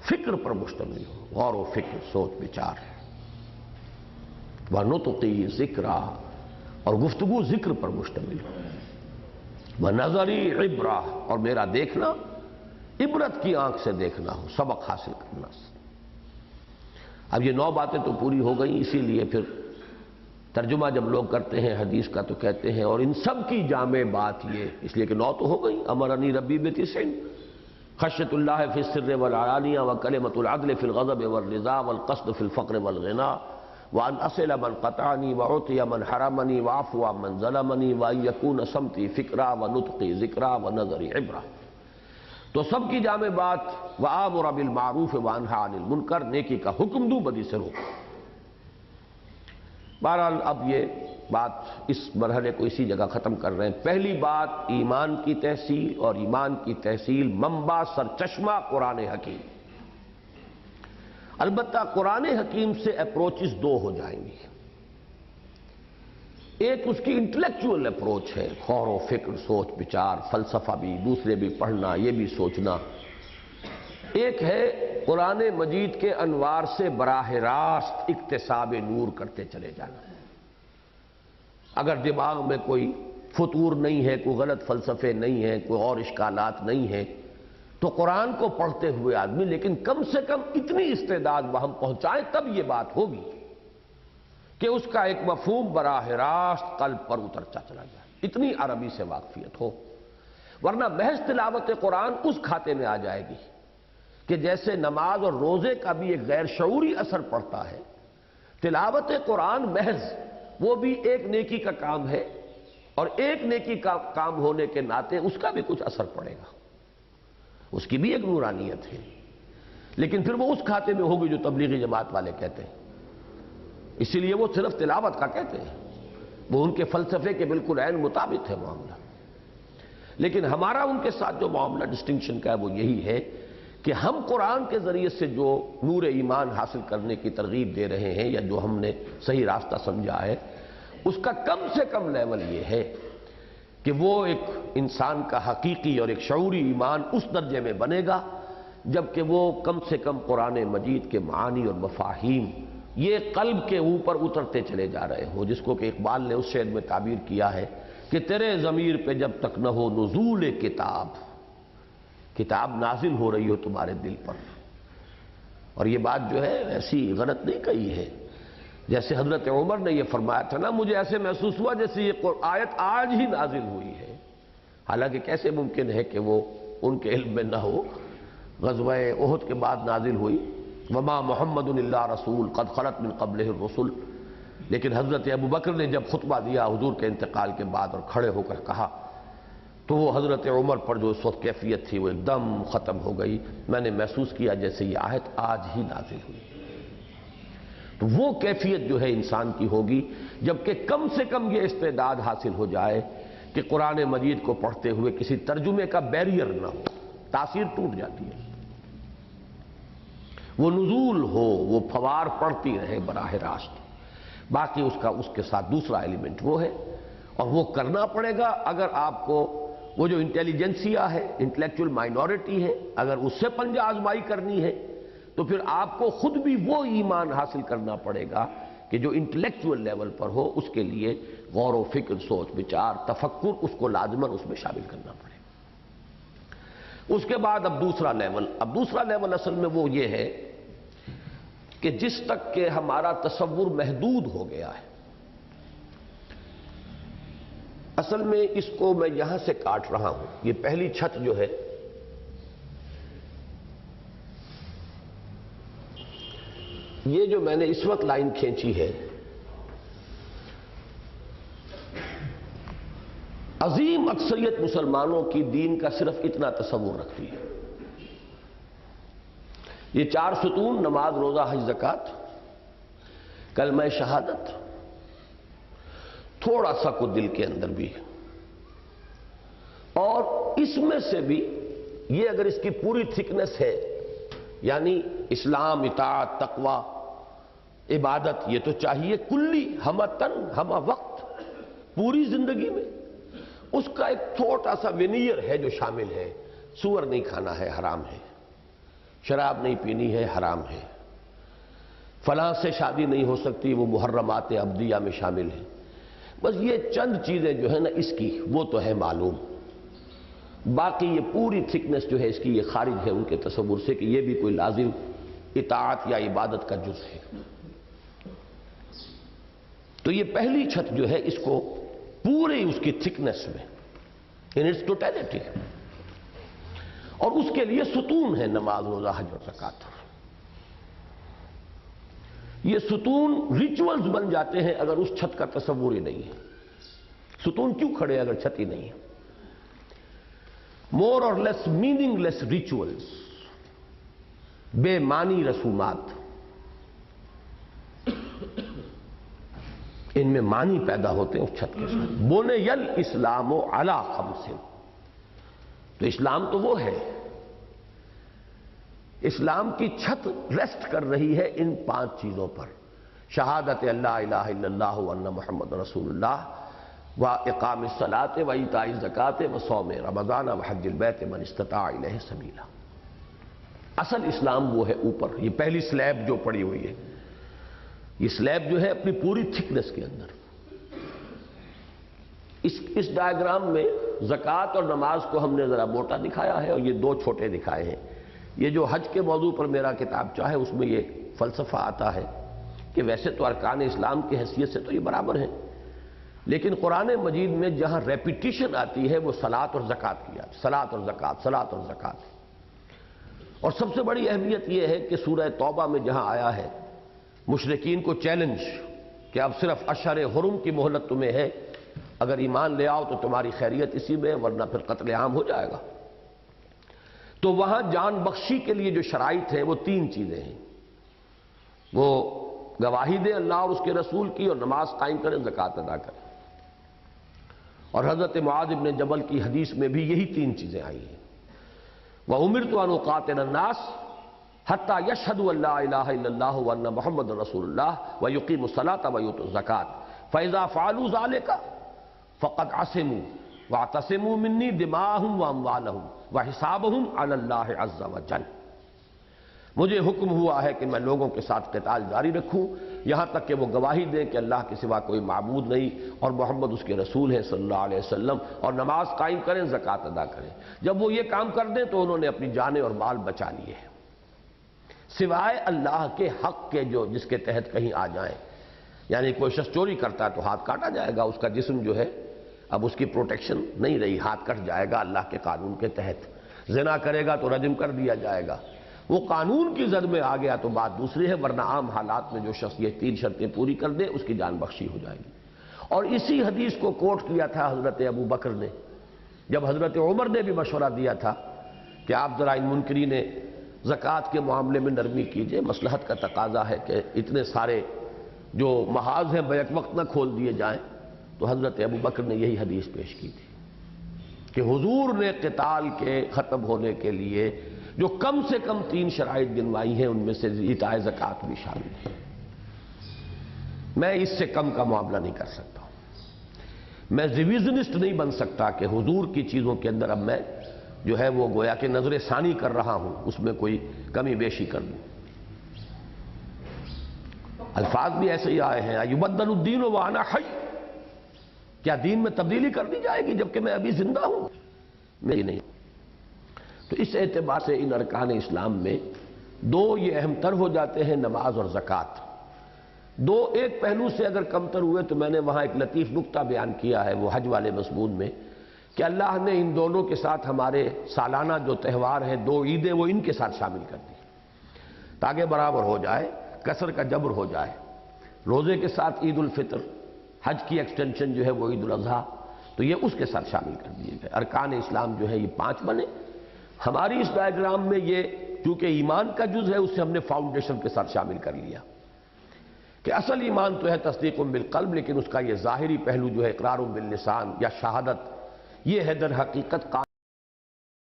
فکر پر مشتمل ہو، غور و فکر، سوچ بچار۔ وَنُطْقِي ذِكْرًا، اور گفتگو ذکر پر مشتمل ہو۔ وَنَظَرِي عِبْرًا، اور میرا دیکھنا عبرت کی آنکھ سے دیکھنا ہو، سبق حاصل کرنا۔ اب یہ 9 باتیں تو پوری ہو گئیں، اسی لیے پھر ترجمہ جب لوگ کرتے ہیں حدیث کا تو کہتے ہیں اور ان سب کی جامع بات یہ، اس لیے کہ 9 تو ہو گئیں۔ امرنی ربی بتسع، خشیت اللہ فی السر والعلانیہ، وکلمۃ العدل فی الغضب والرضا، والقصد فی الفقر والغنا، وان اصل من قطعنی، واعطی من حرمنی، واعفو عمن ظلمنی، وان یکون صمتی فکرا، ونطقی ذکرا، ونظری عبرا۔ تو سب کی جامع بات وآمر بالمعروف وانہی عن المنکر، نیکی کا حکم دوں، بدی سے روکوں۔ بہرحال اب یہ بات اس مرحلے کو اسی جگہ ختم کر رہے ہیں۔ پہلی بات ایمان کی تحصیل، اور ایمان کی تحصیل منبع سرچشمہ قرآن حکیم۔ البتہ قرآن حکیم سے اپروچز 2 ہو جائیں گی۔ ایک اس کی انٹلیکچول اپروچ ہے، غور و فکر، سوچ بچار، فلسفہ بھی، دوسرے بھی پڑھنا، یہ بھی سوچنا۔ ایک ہے قرآن مجید کے انوار سے براہ راست اکتساب نور کرتے چلے جانا۔ اگر دماغ میں کوئی فطور نہیں ہے، کوئی غلط فلسفے نہیں ہیں، کوئی اور اشکالات نہیں ہیں، تو قرآن کو پڑھتے ہوئے آدمی لیکن کم سے کم اتنی استعداد وہاں پہنچائیں، تب یہ بات ہوگی کہ اس کا ایک مفہوم براہ راست قلب پر اترتا چلا جائے، اتنی عربی سے واقفیت ہو۔ ورنہ محض تلاوت قرآن اس کھاتے میں آ جائے گی کہ جیسے نماز اور روزے کا بھی ایک غیر شعوری اثر پڑتا ہے، تلاوت قرآن محض وہ بھی ایک نیکی کا کام ہے، اور ایک نیکی کا کام ہونے کے ناطے اس کا بھی کچھ اثر پڑے گا، اس کی بھی ایک نورانیت ہے۔ لیکن پھر وہ اس کھاتے میں ہوگی جو تبلیغی جماعت والے کہتے ہیں، اسی لیے وہ صرف تلاوت کا کہتے ہیں، وہ ان کے فلسفے کے بالکل عین مطابق ہے معاملہ۔ لیکن ہمارا ان کے ساتھ جو معاملہ ڈسٹنکشن کا ہے وہ یہی ہے کہ ہم قرآن کے ذریعے سے جو نور ایمان حاصل کرنے کی ترغیب دے رہے ہیں، یا جو ہم نے صحیح راستہ سمجھا ہے، اس کا کم سے کم لیول یہ ہے کہ وہ ایک انسان کا حقیقی اور ایک شعوری ایمان اس درجے میں بنے گا جبکہ وہ کم سے کم قرآن مجید کے معانی اور مفاہیم یہ قلب کے اوپر اترتے چلے جا رہے ہوں، جس کو کہ اقبال نے اس شعر میں تعبیر کیا ہے کہ تیرے ضمیر پہ جب تک نہ ہو نزول کتاب، کتاب نازل ہو رہی ہو تمہارے دل پر۔ اور یہ بات جو ہے ایسی غلط نہیں کہی ہے، جیسے حضرت عمر نے یہ فرمایا تھا نا، مجھے ایسے محسوس ہوا جیسے یہ آیت آج ہی نازل ہوئی ہے، حالانکہ کیسے ممکن ہے کہ وہ ان کے علم میں نہ ہو، غزوہ احد کے بعد نازل ہوئی، وما محمد الا رسول قد خلت من قبلہ الرسل۔ لیکن حضرت ابوبکر نے جب خطبہ دیا حضور کے انتقال کے بعد اور کھڑے ہو کر کہا تو وہ حضرت عمر پر جو اس وقت کیفیت تھی وہ ایک دم ختم ہو گئی، میں نے محسوس کیا جیسے یہ آیت آج ہی نازل ہوئی۔ تو وہ کیفیت جو ہے انسان کی ہوگی جبکہ کم سے کم یہ استعداد حاصل ہو جائے کہ قرآن مجید کو پڑھتے ہوئے کسی ترجمے کا بیریئر نہ ہو، تاثیر ٹوٹ جاتی ہے، وہ نزول ہو، وہ فوار پڑھتی رہے براہ راست۔ باقی اس کے ساتھ دوسرا ایلیمنٹ وہ ہے، اور وہ کرنا پڑے گا اگر آپ کو وہ جو انٹیلیجنسیا ہے، انٹلیکچول مائنورٹی ہے، اگر اس سے پنجہ آزمائی کرنی ہے تو پھر آپ کو خود بھی وہ ایمان حاصل کرنا پڑے گا کہ جو انٹلیکچول لیول پر ہو، اس کے لیے غور و فکر، سوچ بچار، تفکر، اس کو لازماً اس میں شامل کرنا پڑے گا۔ اس کے بعد اب دوسرا لیول اصل میں وہ یہ ہے کہ جس تک کہ ہمارا تصور محدود ہو گیا ہے، اصل میں اس کو میں یہاں سے کاٹ رہا ہوں، یہ پہلی چھت جو ہے یہ جو میں نے اس وقت لائن کھینچی ہے، عظیم اکثریت مسلمانوں کی دین کا صرف اتنا تصور رکھتی ہے، یہ 4 ستون، نماز، روزہ، حج، زکوٰۃ، کلمہ شہادت، تھوڑا سا کو دل کے اندر بھی ہے، اور اس میں سے بھی یہ اگر اس کی پوری تھکنس ہے، یعنی اسلام، اطاعت، تقوی، عبادت، یہ تو چاہیے کلی، ہمہ تن، ہمہ وقت، پوری زندگی میں۔ اس کا ایک چھوٹا سا ونیئر ہے جو شامل ہے، سور نہیں کھانا ہے، حرام ہے، شراب نہیں پینی ہے، حرام ہے، فلاں سے شادی نہیں ہو سکتی، وہ محرمات عبدیہ میں شامل ہے۔ بس یہ چند چیزیں جو ہے نا اس کی وہ تو ہے معلوم، باقی یہ پوری تھکنس جو ہے اس کی یہ خارج ہے ان کے تصور سے کہ یہ بھی کوئی لازم اطاعت یا عبادت کا جز ہے۔ تو یہ پہلی چھت جو ہے اس کو پورے اس کی تھکنس میں ان اٹس ٹوٹیلٹی، اور اس کے لیے ستون ہے نماز، روزہ، حج اور زکوٰۃ۔ یہ ستون ریچولز بن جاتے ہیں اگر اس چھت کا تصور ہی نہیں ہے۔ ستون کیوں کھڑے اگر چھت ہی نہیں ہے؟ مور اور لیس میننگ لیس ریچولز، بے معنی رسومات، ان میں معنی پیدا ہوتے ہیں اس چھت کے ساتھ۔ بنی الاسلام علی خمس، تو اسلام تو وہ ہے، اسلام کی چھت ریسٹ کر رہی ہے ان 5 چیزوں پر: شہادت اللہ الہ الا اللہ وان محمد رسول اللہ، و اقام الصلاۃ و ایتاء الزکوٰۃ و صوم رمضان و حج البیت من استطاع الیہ سبیلا۔ اصل اسلام وہ ہے اوپر، یہ پہلی سلیب جو پڑی ہوئی ہے، یہ سلیب جو ہے اپنی پوری تھکنس کے اندر۔ اس ڈائیگرام میں زکوٰۃ اور نماز کو ہم نے ذرا موٹا دکھایا ہے اور یہ 2 چھوٹے دکھائے ہیں۔ یہ جو حج کے موضوع پر میرا کتاب چاہے اس میں یہ فلسفہ آتا ہے کہ ویسے تو ارکان اسلام کی حیثیت سے تو یہ برابر ہیں، لیکن قرآن مجید میں جہاں ریپیٹیشن آتی ہے وہ صلاۃ اور زکوٰۃ کی آتی ہے، صلاۃ اور زکوٰۃ، صلاۃ اور زکوٰۃ۔ اور سب سے بڑی اہمیت یہ ہے کہ سورہ توبہ میں جہاں آیا ہے مشرکین کو چیلنج کہ اب صرف اشہر حرم کی مہلت تمہیں ہے، اگر ایمان لے آؤ تو تمہاری خیریت اسی میں، ورنہ پھر قتل عام ہو جائے گا۔ تو وہاں جان بخشی کے لیے جو شرائط ہیں وہ 3 چیزیں ہیں. وہ گواہی دیں اللہ اور اس کے رسول کی، اور نماز قائم کریں، زکوٰۃ ادا کریں. اور حضرت معاذ بن جبل کی حدیث میں بھی یہی 3 چیزیں آئی ہیں. وَأُمِرْتُ أَنْ أُقَاتِلَ النَّاسَ حَتَّى يَشْهَدُوا أَن لَّا إِلَٰهَ إِلَّا اللَّهُ وَأَنَّ مُحَمَّدًا رَّسُولُ اللَّهِ وَيُقِيمُوا الصَّلَاةَ وَيُؤْتُوا الزَّكَاةَ فَإِذَا فَعَلُوا ذَلِكَ فَقَدْ عَصِمُوا وَاعْتَصِمُوا مِنِّي دِمَاءَهُمْ وَأَمْوَالَهُمْ وَحِسَابُهُم عَلَى اللَّهِ عَزَّ وَجَلَّ. مجھے حکم ہوا ہے کہ میں لوگوں کے ساتھ قتال جاری رکھوں یہاں تک کہ وہ گواہی دیں کہ اللہ کے سوا کوئی معبود نہیں اور محمد اس کے رسول ہیں صلی اللہ علیہ وسلم، اور نماز قائم کریں، زکوٰۃ ادا کریں. جب وہ یہ کام کر دیں تو انہوں نے اپنی جانیں اور مال بچا لیے ہیں، سوائے اللہ کے حق کے جو جس کے تحت کہیں آ جائیں. یعنی کوئی شخص چوری کرتا ہے تو ہاتھ کاٹا جائے گا، اس کا جسم جو ہے اب اس کی پروٹیکشن نہیں رہی، ہاتھ کٹ جائے گا اللہ کے قانون کے تحت. زنا کرے گا تو رجم کر دیا جائے گا. وہ قانون کی زد میں آ گیا تو بات دوسری ہے، ورنہ عام حالات میں جو شخص یہ 3 شرطیں پوری کر دے اس کی جان بخشی ہو جائے گی. اور اسی حدیث کو کوٹ کیا تھا حضرت ابو بکر نے جب حضرت عمر نے بھی مشورہ دیا تھا کہ آپ ذرا ان منکرین زکوٰۃ کے معاملے میں نرمی کیجئے، مصلحت کا تقاضا ہے کہ اتنے سارے جو محاذ ہیں بیک وقت نہ کھول دیے جائیں. تو حضرت ابو بکر نے یہی حدیث پیش کی تھی کہ حضور نے قتال کے ختم ہونے کے لیے جو کم سے کم 3 شرائط گنوائی ہیں ان میں سے ایتاء زکوٰۃ بھی شامل ہے. میں اس سے کم کا معاملہ نہیں کر سکتا ہوں. میں ریویژنسٹ نہیں بن سکتا کہ حضور کی چیزوں کے اندر اب میں جو ہے وہ گویا کہ نظر ثانی کر رہا ہوں، اس میں کوئی کمی بیشی کر دوں. الفاظ بھی ایسے ہی آئے ہیں یبدل الدین وانا حی، کیا دین میں تبدیلی کر دی جائے گی جبکہ میں ابھی زندہ ہوں؟ میری نہیں. تو اس اعتبار سے ان ارکان اسلام میں 2 یہ اہم تر ہو جاتے ہیں، نماز اور زکوٰۃ. 2 ایک پہلو سے اگر کمتر ہوئے تو میں نے وہاں ایک لطیف نکتہ بیان کیا ہے وہ حج والے مضمون میں کہ اللہ نے ان دونوں کے ساتھ ہمارے سالانہ جو تہوار ہیں 2 عیدیں وہ ان کے ساتھ شامل کر دی تاکہ برابر ہو جائے، کسر کا جبر ہو جائے. روزے کے ساتھ عید الفطر، حج کی ایکسٹینشن جو ہے وہ عید الاضحیٰ، تو یہ اس کے ساتھ شامل کر دیے گئے. ارکان اسلام جو ہے یہ 5 بنے. ہماری اس ڈائیگرام میں یہ چونکہ ایمان کا جز ہے اسے ہم نے فاؤنڈیشن کے ساتھ شامل کر لیا کہ اصل ایمان تو ہے تصدیق بالقلب، لیکن اس کا یہ ظاہری پہلو جو ہے اقرار باللسان یا شہادت، یہ ہے در حقیقت